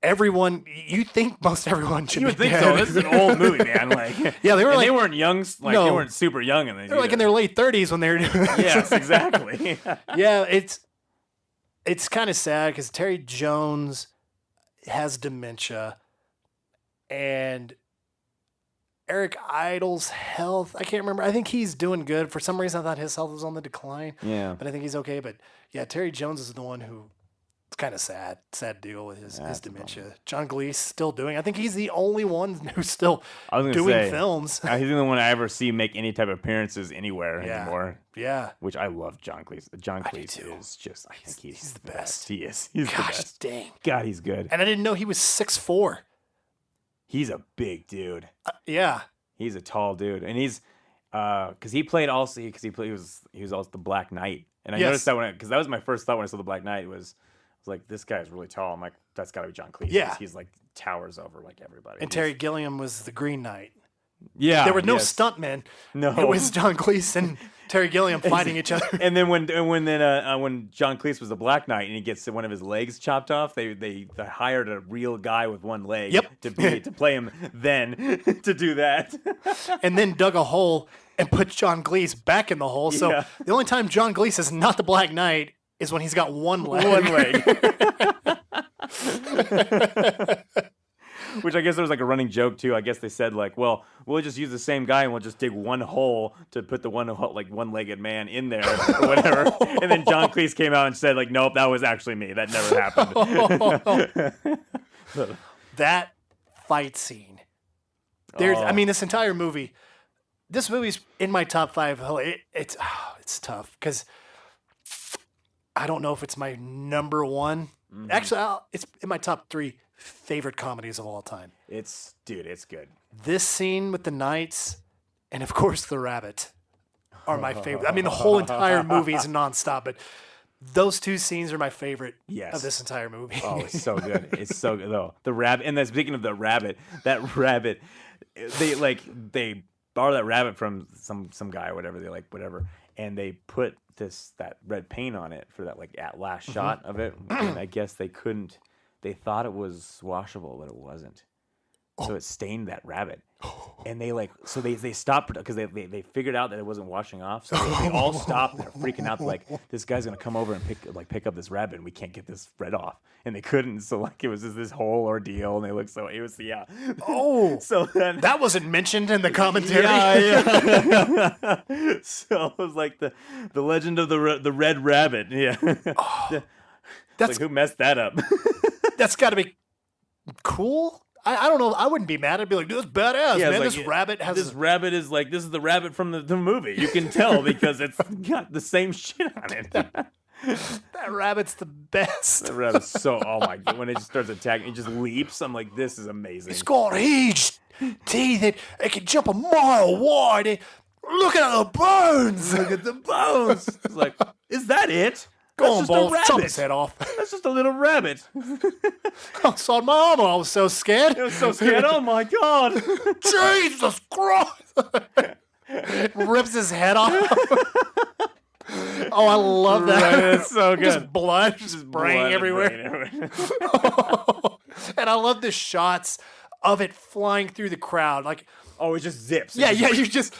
everyone, you think most everyone should be dead. You would think so. This is an old movie, man. Like, yeah, they were they weren't young, they weren't super young. They were like in their late 30s when they were doing this. Yes, exactly. Yeah, it's kind of sad because Terry Jones has dementia, and Eric Idle's health, I can't remember. I think he's doing good. For some reason, I thought his health was on the decline. Yeah. But I think he's okay. But yeah, Terry Jones is the one who, it's kind of sad deal with his dementia. John Cleese still doing. I think he's the only one who's still doing films. He's the only one I ever see make any type of appearances anywhere anymore. Yeah. Which I love John Cleese. John Cleese is just, I think he's the best. He is. He's the best. Dang. God, he's good. And I didn't know he was 6'4". He's a big dude. Yeah. He's a tall dude. And he's, because he was also the Black Knight. And I noticed that because that was my first thought when I saw the Black Knight was was like, this guy's really tall. I'm like, that's got to be John Cleese. Yeah. He's like towers over like everybody. And Terry Gilliam was the Green Knight. Yeah. There were no stuntmen. No. It was John Cleese and Terry Gilliam fighting each other. And then when John Cleese was the Black Knight and he gets one of his legs chopped off, they hired a real guy with one leg to play him then to do that. And then dug a hole and put John Cleese back in the hole. So the only time John Cleese is not the Black Knight is when he's got one leg. One leg. Which I guess there was like a running joke too. I guess they said like, well, we'll just use the same guy and we'll just dig one hole to put the one-legged man in there or whatever. And then John Cleese came out and said like, nope, that was actually me. That never happened. That fight scene. I mean, this entire movie. This movie's in my top 5. It's tough because I don't know if it's my number 1. Mm-hmm. Actually, it's in my top 3 favorite comedies of all time. It's good. This scene with the knights and of course the rabbit are my favorite. I mean, the whole entire movie is nonstop, but those 2 scenes are my favorite of this entire movie. Oh, it's so good. It's so good though. The rabbit, and then speaking of the rabbit, that rabbit, they borrow that rabbit from some guy or whatever. They like whatever, and they put that red paint on it for that like last shot of it. And I guess they couldn't. They thought it was washable, but it wasn't. So it stained that rabbit. And they stopped because they figured out that it wasn't washing off. So they all stopped. They're freaking out. They're like, this guy's gonna come over and pick up this rabbit, and we can't get this red off. And they couldn't. So like it was just this whole ordeal. And they looked so it was Oh, so then, that wasn't mentioned in the commentary. Yeah. So it was like the legend of the red rabbit. Yeah. That's like, who messed that up? That's got to be cool. I don't know. I wouldn't be mad. I'd be like, this is badass, man. Like, this rabbit has... This rabbit is like, this is the rabbit from the movie. You can tell because it's got the same shit on it. That rabbit's the best. That rabbit's so... Oh, my God. When it just starts attacking, it just leaps. I'm like, this is amazing. It's got huge teeth. It can jump a mile wide. Look at the bones. Look at the bones. It's like, is that it? Go on, Bolt. Chop his head off. That's just a little rabbit. I saw my arm. I was so scared. I was so scared. Oh, my God. Jesus Christ. Rips his head off. Oh, I love that. Right, it's so good. Just blood just spraying everywhere. And I love the shots of it flying through the crowd. Like, oh, it just zips. Yeah, you just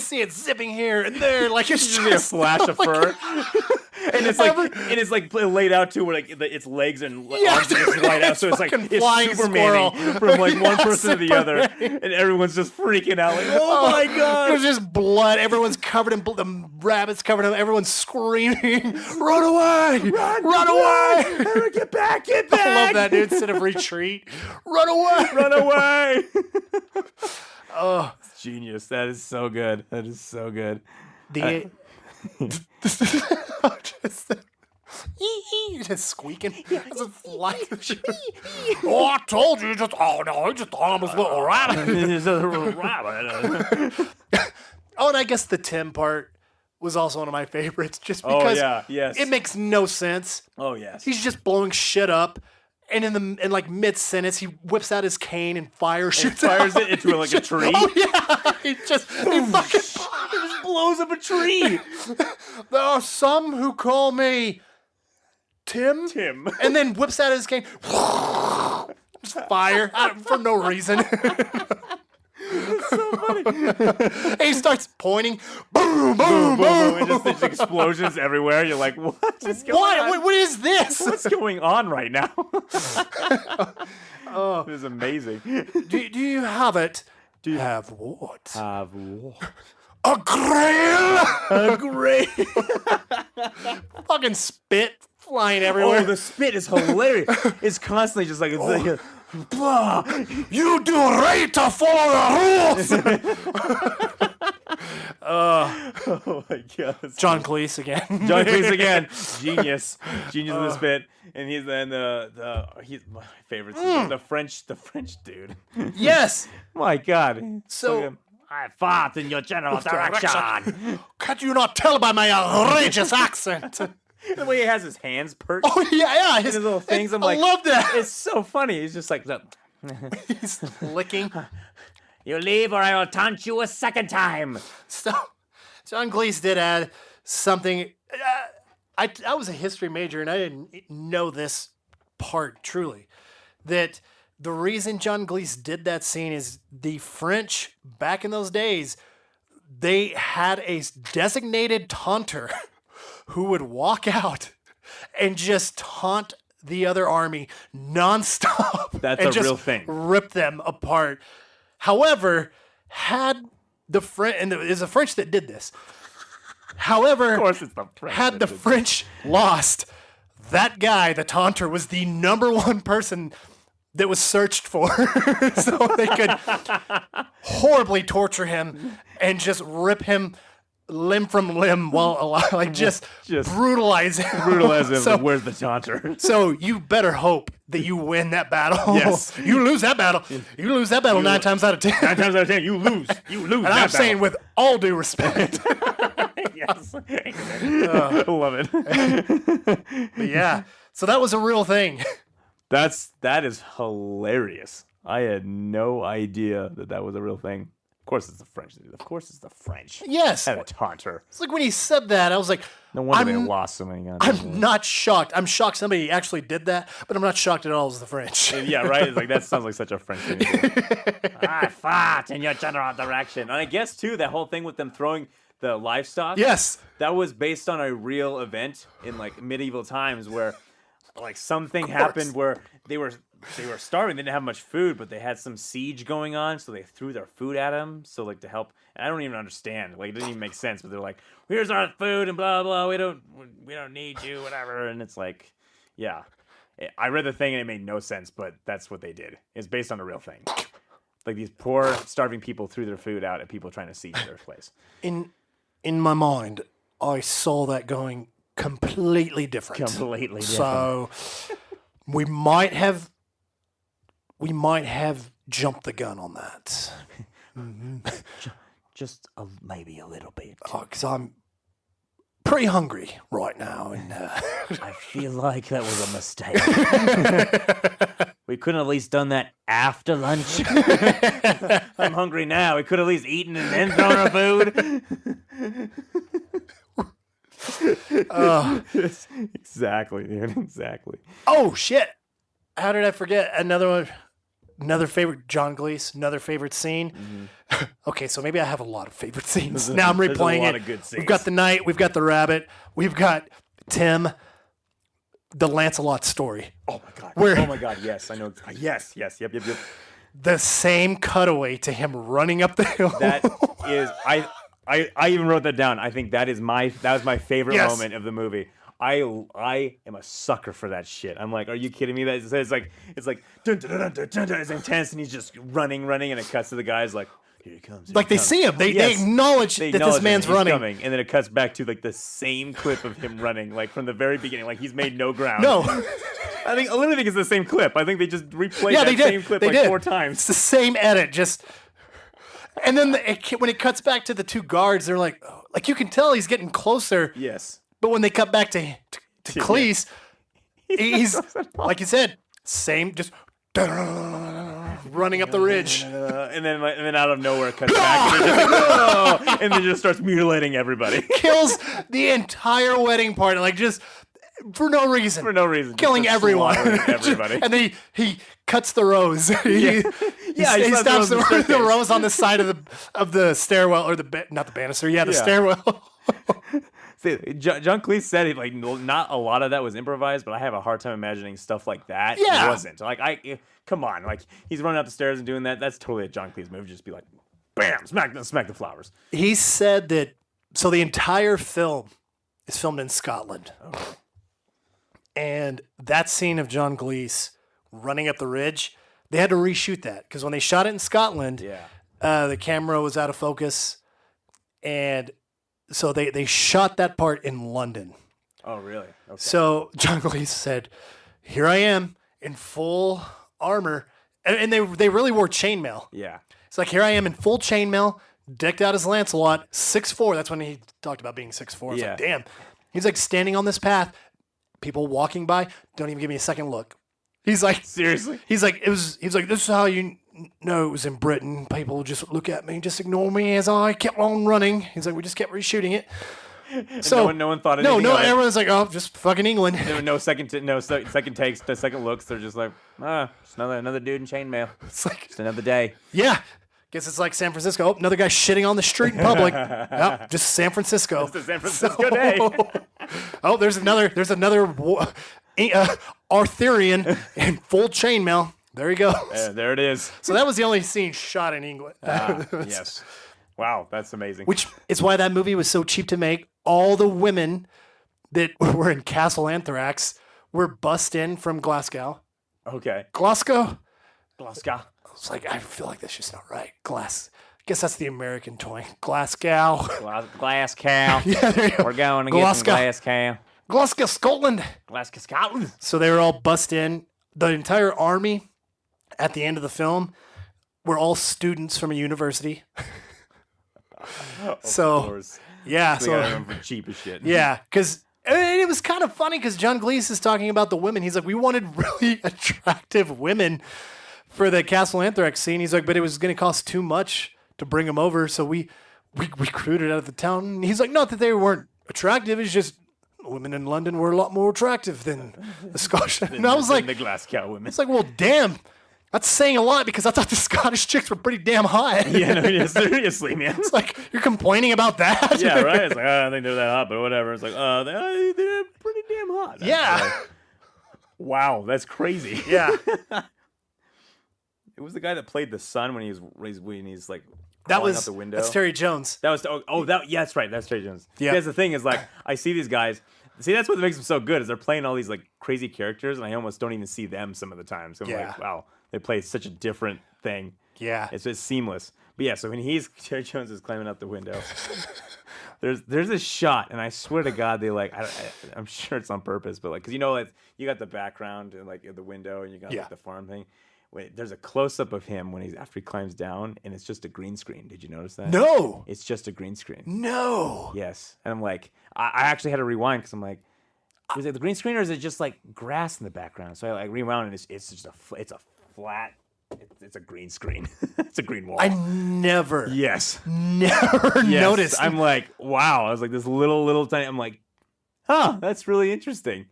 see it zipping here and there, like it's just a flash of fur. And it's like laid out to where like its legs and arms just light out, so it's like it's Superman from like one person to the other, and everyone's just freaking out like, oh my God! There's just blood. Everyone's covered in blood. The rabbit's covered in. Everyone's screaming, "Run away! Run away! Get back! Get back!" I love that, dude. Instead of retreat, run away! Run away! Oh, it's genius. That is so good. That is so good. Just squeaking. As a fly. Oh, I told you. Just almost little rabbit. It's a little rabbit. Oh, and I guess the Tim part was also one of my favorites, just because it makes no sense. Oh yes, he's just blowing shit up. And in like mid sentence, he whips out his cane and fires it into like a tree. Oh yeah, he just blows up a tree. There are some who call me Tim, and then whips out his cane, just fire for no reason. It's so funny. And he starts pointing, boom, boom, boom, and just explosions everywhere. You're like, what is going on? What is this? What's going on right now? Oh, this is amazing. Do you have it? Do you have what? Have what? A grail! A grail! Fucking spit flying everywhere. Oh, the spit is hilarious. It's constantly just like, blah, you do right to follow the rules. Oh my God! John Cleese again. John Cleese again. Genius in the spit, and he's he's my favorite. The French dude. Yes. My God. So I fought in your general direction. Can you not tell by my outrageous accent? The way he has his hands perched. Oh yeah. His little things. I'm I like, love that. It's so funny. He's just like, He's licking. you leave or I will taunt you a second time. So John Cleese did add something. I was a history major and I didn't know this part truly. That the reason John Cleese did that scene is the French back in those days, they had a designated taunter who would walk out and just taunt the other army nonstop. That's and a just real thing. Rip them apart. However, had the French, and it was the French that did this. However, Of course it's the French had the French lost, that guy, the taunter, was the number one person that was searched for. So they could horribly torture him and just rip him limb from limb while alive, like just brutalize him. Brutalize him. So, Where's the taunter? so you better hope that you win that battle. Yes. You lose that battle. You lose that battle 9 times out of 10. 9 times out of 10, you lose. You lose. And I'm saying with all due respect. Yes. I love it. But yeah. So that was a real thing. That is hilarious. I had no idea that was a real thing. Of course it's the French. Of course it's the French. Yes. Had a taunter. It's like when he said that, I was like, No wonder they lost so many guys. I'm not shocked. I'm shocked somebody actually did that, but I'm not shocked at all as the French. Yeah, right? It's like, that sounds like such a French thing to do. I fought in your general direction. And I guess, too, that whole thing with them throwing the livestock. Yes. That was based on a real event in, like, medieval times where, like, something happened where they were starving. They didn't have much food, but they had some siege going on, so they threw their food at them. So, like, to help. And I don't even understand. Like, it didn't even make sense. But they're like, here's our food and blah, blah. We don't need you, whatever. And it's like, yeah. I read the thing and it made no sense, but that's what they did. It's based on a real thing. Like, these poor, starving people threw their food out at people trying to siege their place. In my mind, I saw that going completely different. Completely different. So we might have jumped the gun on that. Just maybe a little bit. Because I'm pretty hungry right now. And I feel like that was a mistake. We couldn't at least done that after lunch. I'm hungry now. We could have at least eaten and then thrown our food. Exactly, dude. Exactly. oh shit! How did I forget another one? Another favorite John Cleese. Another favorite scene. Okay, so maybe I have a lot of favorite scenes. Now I'm There's a replaying lot it. of good scenes. We've got the knight. We've got the rabbit. We've got Tim. The Lancelot story. Oh my god. Where- Oh my god. Yes, I know. Yes. Yep. The same cutaway to him running up the hill. That is. I even wrote that down. I think that was my favorite Yes. moment of the movie. I am a sucker for that shit. I'm like, are you kidding me? That it's like dun, dun, dun, dun, dun, dun. It's intense, and he's just running, and it cuts to the guys like, here he comes. Like they see him. They acknowledge that this man's he's running. coming, and then it cuts back to like the same clip of him running, like from the very beginning, like he's made no ground. No. I literally think it's the same clip. I think they just replayed Yeah, that they did. same clip They like did. 4 times. It's the same edit, just. And then when it cuts back to the 2 guards, they're like you can tell he's getting closer. Yes. But when they cut back to Cleese, he's like you said, same, just running up the ridge. And then out of nowhere it cuts back, and, he's just like, "Whoa!" And then just starts mutilating everybody. Kills the entire wedding party, like just for no reason. For no reason. Killing Just everyone. slaughtering everybody. And then he cuts the rose. he stops the rose on the side of the stairwell, or not the banister. Yeah, the stairwell. See, John Cleese said it, like, not a lot of that was improvised, but I have a hard time imagining stuff like that. Yeah. It wasn't. Like, come on. Like, he's running up the stairs and doing that. That's totally a John Cleese move. Just be like, bam, smack the flowers. He said that, so the entire film is filmed in Scotland. Okay. And that scene of John Cleese running up the ridge, they had to reshoot that because when they shot it in Scotland, the camera was out of focus. And so they shot that part in London. Oh, really? Okay. So John Cleese said, here I am in full armor. And they really wore chainmail. Yeah. It's like, here I am in full chainmail, decked out as Lancelot, 6'4". That's when he talked about being 6'4". I was like, damn. He's like standing on this path. People walking by don't even give me a second look. He's like, seriously. He's like, this is how you know it was in Britain. People would just look at me, just ignore me as I kept on running. He's like, we just kept reshooting it. So no one thought anything. No, of it. everyone's like, oh, just fucking England. There were no second takes, the second looks. They're just like, just another dude in chainmail. It's like just another day. Yeah. Guess it's like San Francisco. Oh, another guy shitting on the street in public. Yep, just San Francisco. Just a San Francisco day. Oh, there's another Arthurian in full chainmail. There he goes. There it is. So that was the only scene shot in England. Yes. Wow, that's amazing. Which is why that movie was so cheap to make. All the women that were in Castle Anthrax were bussed in from Glasgow. Okay. Glasgow? Glasgow. It's like, I feel like that's just not right. I guess that's the American twang. Glasgow. Glasgow. Yeah, there you go. We're going to get some Glasgow. Glasgow, Scotland. Glasgow, Scotland. So they were all bussed in. The entire army at the end of the film were all students from a university. Of course. Yeah. So got them for cheap as shit. Yeah, because it was kind of funny because John Cleese is talking about the women. He's like, we wanted really attractive women for the Castle Anthrax scene. He's like, but it was going to cost too much to bring them over, so we recruited out of the town. And he's like, not that they weren't attractive, it's just women in London were a lot more attractive than the Scottish. And I was like, the Glasgow women. It's like, well, damn, that's saying a lot because I thought the Scottish chicks were pretty damn hot. Yeah, no, seriously, man. It's like, you're complaining about that? Yeah, right? It's like, I don't think they're that hot, but whatever. It's like, they're pretty damn hot. Yeah. Wow, that's crazy. Yeah. It was the guy that played the son when he's like that was out the window. That's Terry Jones. That was that's right. That's Terry Jones. Yeah. Because the thing is, like, I see these guys. See, that's what makes them so good is they're playing all these like crazy characters, and I almost don't even see them some of the time. So I'm like, wow, they play such a different thing. Yeah, it's just seamless. But yeah, so when Terry Jones is climbing out the window, there's this shot, and I swear to God, they like I'm sure it's on purpose, but like because like, you got the background and like the window, and you got like, the farm thing. Wait, there's a close-up of him after he climbs down, and it's just a green screen. Did you notice that? No. It's just a green screen. No. Yes. And I'm like, I actually had to rewind because I'm like, is it the green screen or is it just like grass in the background? So I like rewound, and it's just it's a flat, it's a green screen. It's a green wall. I never. Yes. Never noticed. I'm like, wow. I was like this little tiny. I'm like, that's really interesting.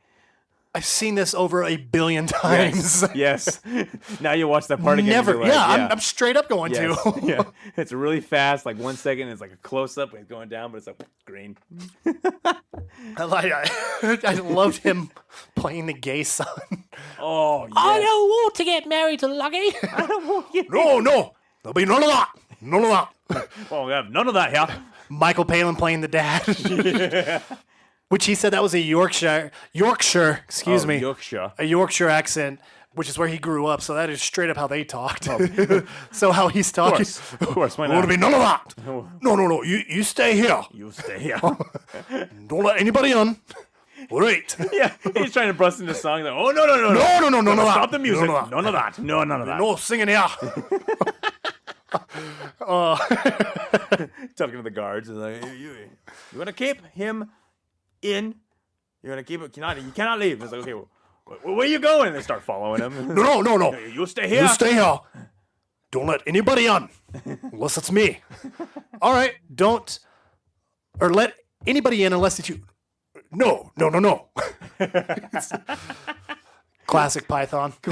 I've seen this over 1 billion times. Yes. Now you watch that part again. Never. Like, I'm straight up going to. Yeah. It's really fast. Like 1 second, it's like a close up. It's going down, but it's like green. I loved him playing the gay son. Oh, yes. I don't want to get married to Lucky. I don't want you. No. There'll be none of that. None of that. Oh, we have none of that here. Michael Palin playing the dad. Yeah. Which he said that was a Yorkshire, excuse me. Yorkshire. A Yorkshire accent, which is where he grew up. So that is straight up how they talked. So how he's talking. Of course. Why not? There'll be none of that. No. You stay here. You stay here. Don't let anybody in. Wait. Yeah, he's trying to bust into song. Like, oh, no. No. Stop the music. None of that. No, none of that. No singing here. Talking to the guards. Like, you want to keep him in? You want to keep it? You cannot leave. It's like, okay, where are you going? And they start following him. No. You stay here. You stay here. Don't let anybody in. Unless it's me. All right. Don't. Or let anybody in unless it's you. No. Classic Python. The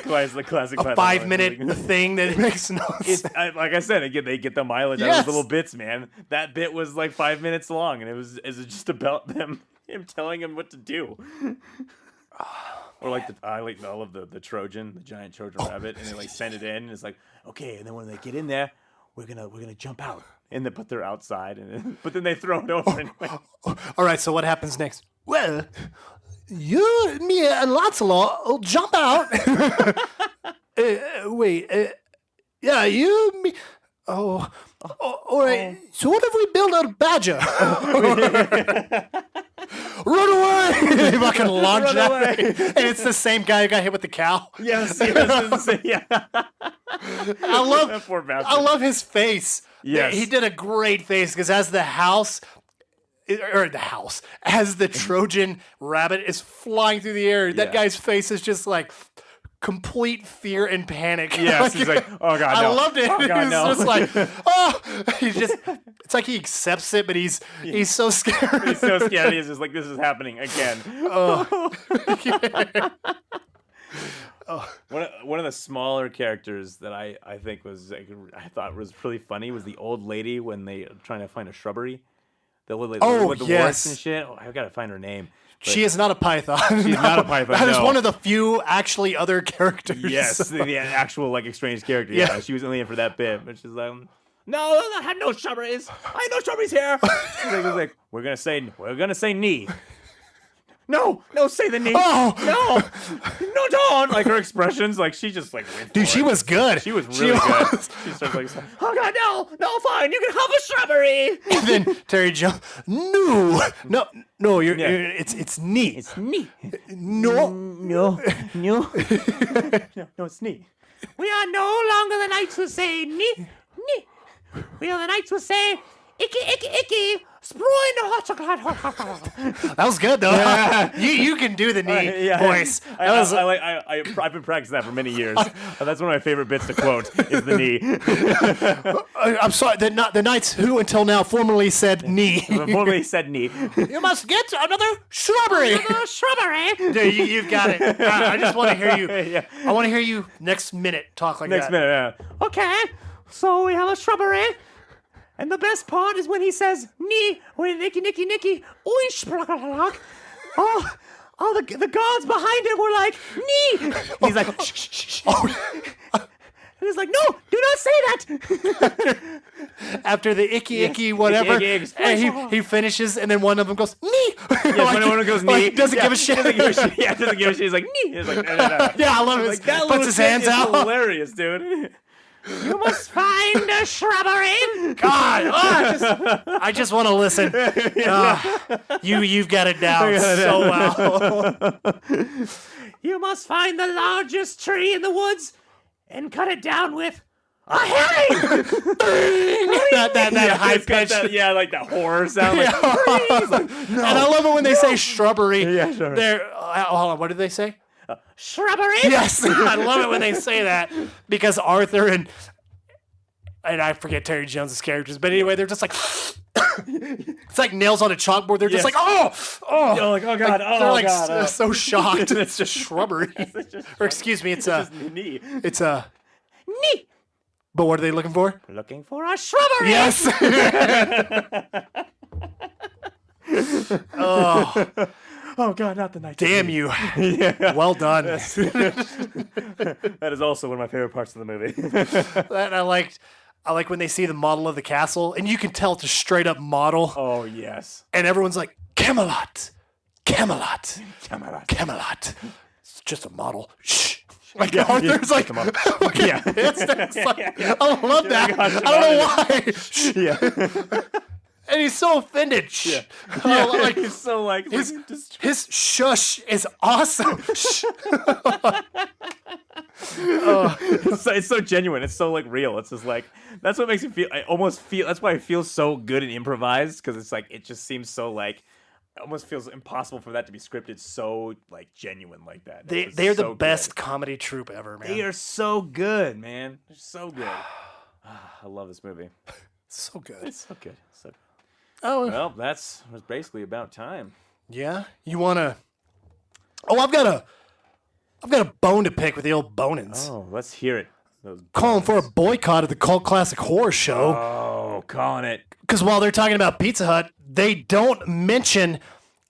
classic Python. 5-minute thing that makes no sense. Like I said, they get the mileage out of those little bits, man. That bit was like 5 minutes long, and it was just about him telling him what to do. Or like I love the Trojan, the giant Trojan rabbit, and they like send it in, and it's like, okay, and then when they get in there, we're gonna jump out, but they're outside, but then they throw it over anyway. All right, so what happens next? Well, you, me, and Lancelot will jump out. Yeah, you, me. Oh, all right. So what if we build a badger? Run away! He fucking launched that away. And it's the same guy who got hit with the cow. Yes, yeah. I love his face. Yes. He did a great face because as the house or the house, as the Trojan rabbit is flying through the air. That guy's face is just like complete fear and panic. Yes, he's like, oh God, no. I loved it. Oh, God, He's no. just like, oh, it's like he accepts it, but he's so scared. He's so scared. He's just like, this is happening again. One of the smaller characters that I think was I thought was really funny was the old lady when they trying to find a shrubbery. The old lady with the warts and shit. Oh, I've got to find her name. But she is not a python. She's not a python. That is no. one of the few actually other characters. Yes, the actual like strange character. Yeah, she was only in for that bit, but she's like, no, I had no strawberries. I had no strawberries here. It was like, we're gonna say knee. No, say the knee. Oh no, don't. Like her expressions, like she just like went dude, for she it. was good. She was really good. She starts like, oh God, no, fine, you can have a strawberry. And then Terry Jones, no, it's knee. It's knee. No, it's knee. We are no longer the knights who say knee. We are the knights who say icky. Sprue in the hot chocolate. that was good though. Yeah. you can do the knee voice. I've been practicing that for many years. That's one of my favorite bits to quote is the knee. I'm sorry, the knights who until now formerly said knee. Formerly said knee. You must get another strawberry. Dude, you've got it. I just want to hear you. Yeah. I want to hear you next minute talk like Next that. minute, yeah. Okay, so we have a strawberry. And the best part is when he says, "Knee," or "Nicky, oish, blak." Oh, the guards behind him were like, "Knee." He's like, shh. And he's like, "No, do not say that." After the icky whatever, Icky, and he finishes, and then one of them goes knee. Yes, when one of them goes knee, like, doesn't give a shit. Doesn't give a shit. Yeah, doesn't give a shit. He's like knee. He's like, no. Yeah, I love it. Like, that puts his hands out. Hilarious, dude. You must find a shrubbery. God, I just want to listen. You've got it down so well. You must find the largest tree in the woods and cut it down with a herring. that high pitch. Like that horror sound. Like, And I love it when they say shrubbery. Yeah, sure. They're hold on. What did they say? Shrubbery? Yes, I love it when they say that because Arthur and I forget Terry Jones's characters, but anyway, they're just like it's like nails on a chalkboard. They're just like You're like, oh God, they're like God, so shocked. It's just shrubbery, or excuse me, it's a knee. it's a Knee. But what are they looking for? Looking for a shrubbery. Yes. Oh God, not the night. Damn you. Yeah. Well done. That is also one of my favorite parts of the movie. And I like when they see the model of the castle, and you can tell it's a straight up model. Oh yes. And everyone's like, Camelot. Camelot. It's just a model. Shh. Like Arthur's like, look at this. It's like, I love that. I don't know why. Yeah. And he's so offended. Yeah. Like, He's so like his shush is awesome. It's so genuine. It's so like real. It's just like that's what makes me feel. I almost feel that's why I feel so good and improvised because it's like it just seems so like it almost feels impossible for that to be scripted so like genuine like that. They're the best comedy troupe ever, man. They are so good, man. They're so good. I love this movie. So good. It's so good. So good. Oh well, that's basically about time. Yeah, you wanna? Oh, I've got a bone to pick with the old Bonins. Oh, let's hear it. Calling for a boycott of the Cult Classic Horror Show. Oh, calling it. Because while they're talking about Pizza Hut, they don't mention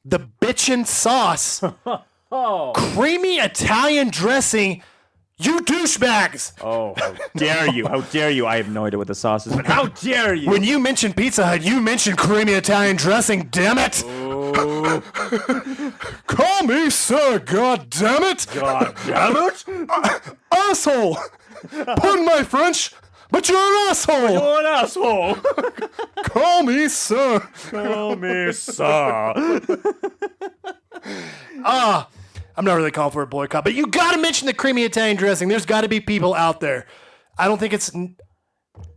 the bitchin' sauce, creamy Italian dressing. You douchebags! Oh, how dare you? How dare you? I have no idea what the sauce is, but how dare you? When you mention Pizza Hut, you mention creamy Italian dressing, damn it! Oh. Call me sir, god damn it! God damn it! Asshole! Pardon my French, but you're an asshole! You're an asshole! Call me sir! Call me sir! I'm not really calling for a boycott, but you gotta mention the creamy Italian dressing. There's gotta be people out there. I don't think it's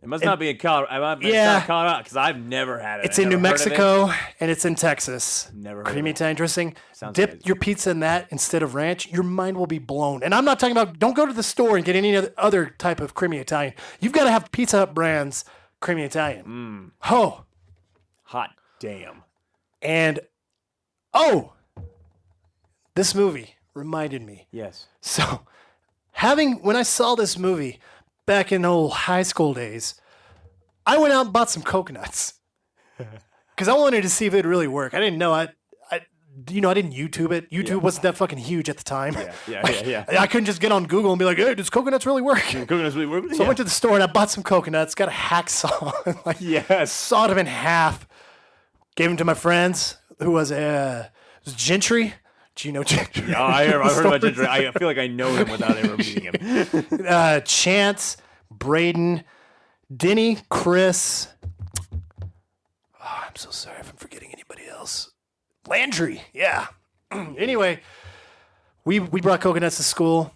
It must not be in Colorado. Yeah. It's not Colorado because I've never had it. It's I've in New never heard of it. Mexico and it's in Texas. Never heard Creamy of it. Italian dressing. Sounds Dip amazing. your pizza in that instead of ranch. Your mind will be blown. And I'm not talking about, don't go to the store and get any other type of creamy Italian. You've got to have Pizza Hut brands creamy Italian. Oh. Hot damn. And, this movie reminded me. Yes. So, when I saw this movie back in old high school days, I went out and bought some coconuts because I wanted to see if it would really work. I didn't know. I didn't YouTube it. YouTube wasn't that fucking huge at the time. Yeah. I couldn't just get on Google and be like, "Hey, does coconuts really work?" Coconuts really work. So I went to the store and I bought some coconuts. Got a hacksaw, and Yes. sawed them in half. Gave them to my friends, who was Gentry. Do you know Gentry? Oh, I've heard about Ginger. I feel like I know him without ever meeting him. Chance, Braden, Denny, Chris. Oh, I'm so sorry if I'm forgetting anybody else. Landry, yeah. Anyway, we brought coconuts to school,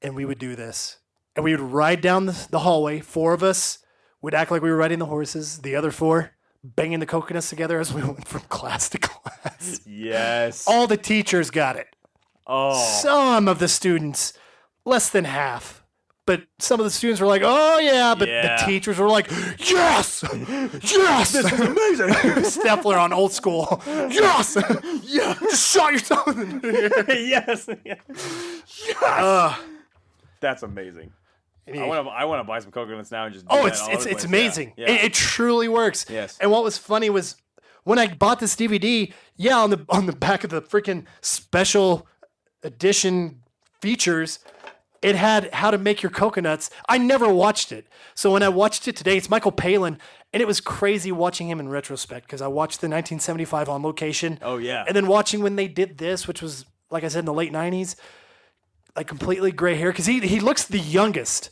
and we would do this. And we would ride down the hallway. 4 of us would act like we were riding the horses. The other 4 banging the coconuts together as we went from class to class. Yes. All the teachers got it. Oh. Some of the students, less than half. But some of the students were like, "Oh, yeah." But Yeah. the teachers were like, "Yes! Yes! This is amazing." Stepler on Old School. "Yes! Yeah! Just shot yourself in the Yes. Yes! That's amazing. I want to buy some coconuts now and just do Oh, that all over the it's place. amazing. Yeah. It truly works. Yes. And what was funny was when I bought this DVD, on the back of the freaking special edition features, it had how to make your coconuts. I never watched it. So when I watched it today, it's Michael Palin, and it was crazy watching him in retrospect because I watched the 1975 On Location. Oh, yeah. And then watching when they did this, which was, like I said, in the late 90s, like completely gray hair because he looks the youngest.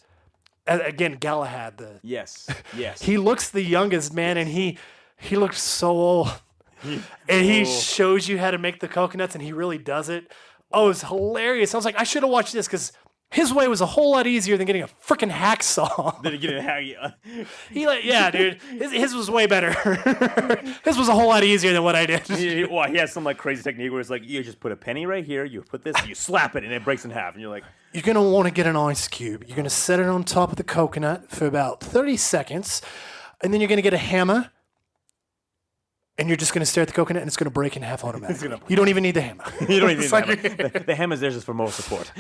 Again, Galahad. Yes. He looks the youngest, man, and he looks so old. And he shows you how to make the coconuts, and he really does it. Oh, it's hilarious. I was like, I should have watched this because his way was a whole lot easier than getting a freaking hacksaw. Did it get Yeah, dude. His was way better. His was a whole lot easier than what I did. he has some like crazy technique where it's like you just put a penny right here, you put this, you slap it, and it breaks in half, and you're like, You're going to want to get an ice cube. You're going to set it on top of the coconut for about 30 seconds, and then you're going to get a hammer, and you're just going to stare at the coconut, and it's going to break in half automatically. You don't even need the hammer. you don't even It's need like- the hammer. The hammer's there just for moral support.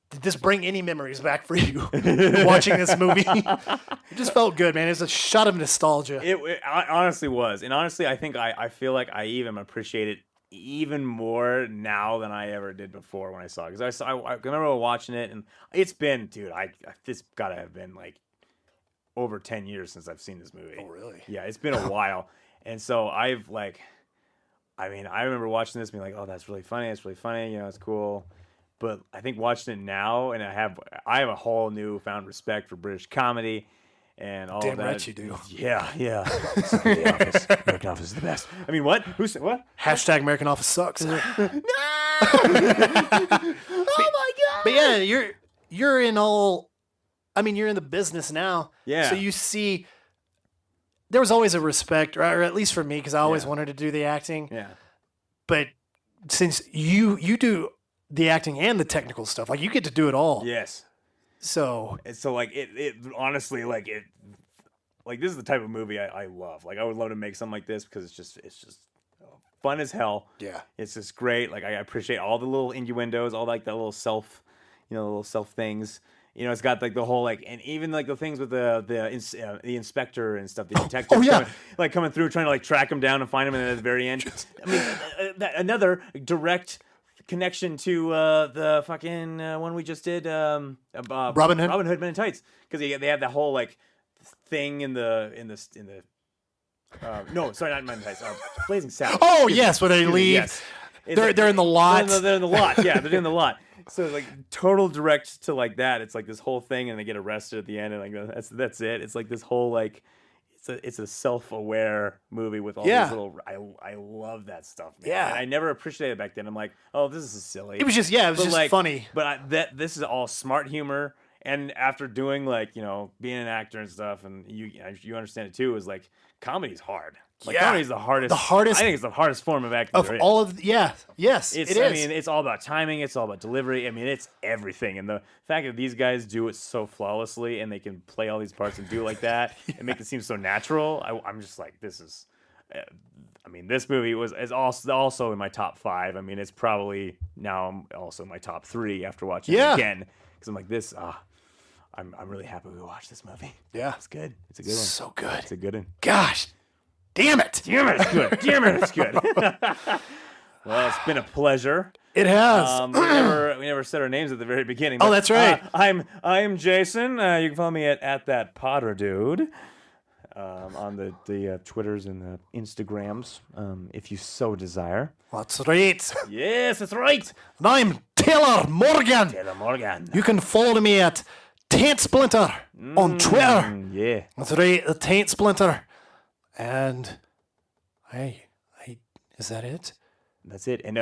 Did this bring any memories back for you watching this movie? It just felt good, man. It was a shot of nostalgia. It honestly was, and honestly, I think I feel like I even appreciate it even more now than I ever did before when I saw it. Because I remember watching it, and it's been, dude, this gotta have been like over 10 years since I've seen this movie. Oh, really? Yeah, it's been a while, and so I remember watching this, being like, oh, that's really funny. It's really funny. You know, it's cool. But I think watching it now, and I have a whole newfound respect for British comedy and all Damn of that. right you do. Yeah. The Office. American Office is the best. I mean, what? Who said what? Hashtag American Office sucks. No! Oh my god! But yeah, you're in all. I mean, you're in the business now. Yeah. So you see, there was always a respect, or at least for me, because I always wanted to do the acting. Yeah. But since you do the acting and the technical stuff, like you get to do it all. Yes. So And so like it honestly like this is the type of movie I love. Like I would love to make something like this because it's just fun as hell. Yeah. It's just great. Like I appreciate all the little innuendos, all like the little self things. You know, it's got like the whole like, and even like the things with the inspector and stuff, the detective, coming through trying to like track him down and find him, and at the very end, I mean, another direct connection to the fucking one we just did, Robin Hood Men in Tights, because they have that whole like thing in the no, sorry, not Men in Tights, Blazing Saddles. Oh yes, when they leave, yes. they're in the lot. They're in the lot. Yeah, they're in the lot. So like total direct to like that. It's like this whole thing, and they get arrested at the end, and like that's it. It's like this whole like it's a self-aware movie with all these little. I love that stuff, man. Yeah. And I never appreciated it back then. I'm like, oh, this is silly. It was just But just like, funny. But this is all smart humor, And after doing being an actor and stuff, and you understand it too, is like comedy's hard. Like comedy's the hardest. I think it's the hardest form of acting of all of yes, it is. I mean, it's all about timing. It's all about delivery. I mean, it's everything. And the fact that these guys do it so flawlessly and they can play all these parts and do it like that and make it seem so natural, I'm just like, this is. I mean, this movie is also in my top 5. I mean, it's probably now also in my top 3 after watching it again because I'm like this. I'm really happy we watched this movie. Yeah, it's good. It's a good one. So good. It's a good one. Gosh, damn it! Damn it, it's good. Damn it, it's good. Well, it's been a pleasure. It has. We never said our names at the very beginning. Oh, that's right. I'm Jason. You can follow me at that Potter dude. On the Twitters and the Instagrams, if you so desire. That's right. Yes, that's right. And I'm Taylor Morgan. Taylor Morgan. You can follow me at Taint Splinter on Twitter. Yeah. That's right, the Taint Splinter. And is that it? That's it. And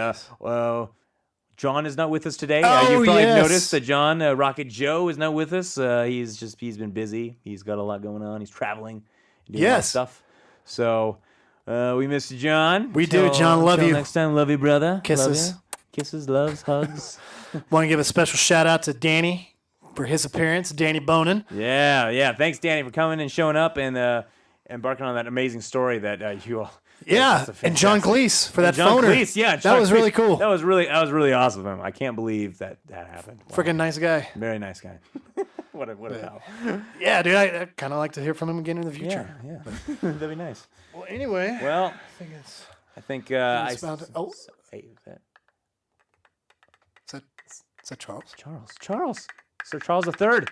John is not with us today. Oh, you probably yes. noticed that John Rocket Joe is not with us. He's been busy. He's got a lot going on. He's traveling. Doing a lot of stuff. So we miss you, John. We do, John. Love you. Next time, love you, brother. Kisses. Love you. Kisses, loves, hugs. Want to give a special shout out to Danny for his appearance, Danny Bonin. Yeah. Thanks, Danny, for coming and showing up and embarking on that amazing story that you all. Yeah, and John Cleese for that John phoner. Cleese, yeah, that was really cool. That was really awesome. I can't believe that happened. Wow. Freaking nice guy. Very nice guy. What a pal. Yeah, dude, I kind of like to hear from him again in the future. Yeah. That'd be nice. Well, anyway. Well, I think is that Charles? Charles. Sir Charles III.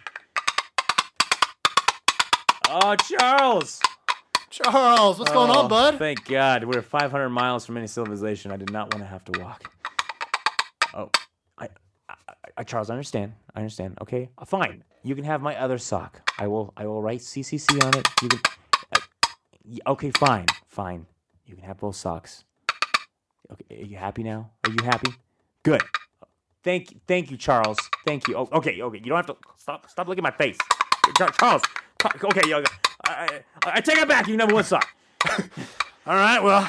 Oh, Charles. Charles, what's going on, bud? Thank God. We're 500 miles from any civilization. I did not want to have to walk. Oh, Charles, I understand. Okay, fine. You can have my other sock. I will write CCC on it. You can. Okay, fine. You can have both socks. Okay, are you happy now? Are you happy? Good. Thank you, Charles. Thank you. Okay. You don't have to stop looking at my face, Charles. Okay, I take it back. You number 1 sock. All right, well,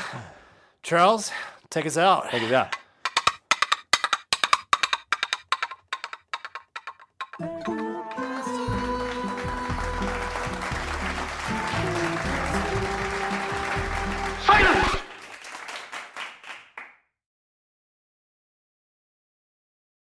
Charles, take us out. Take us out.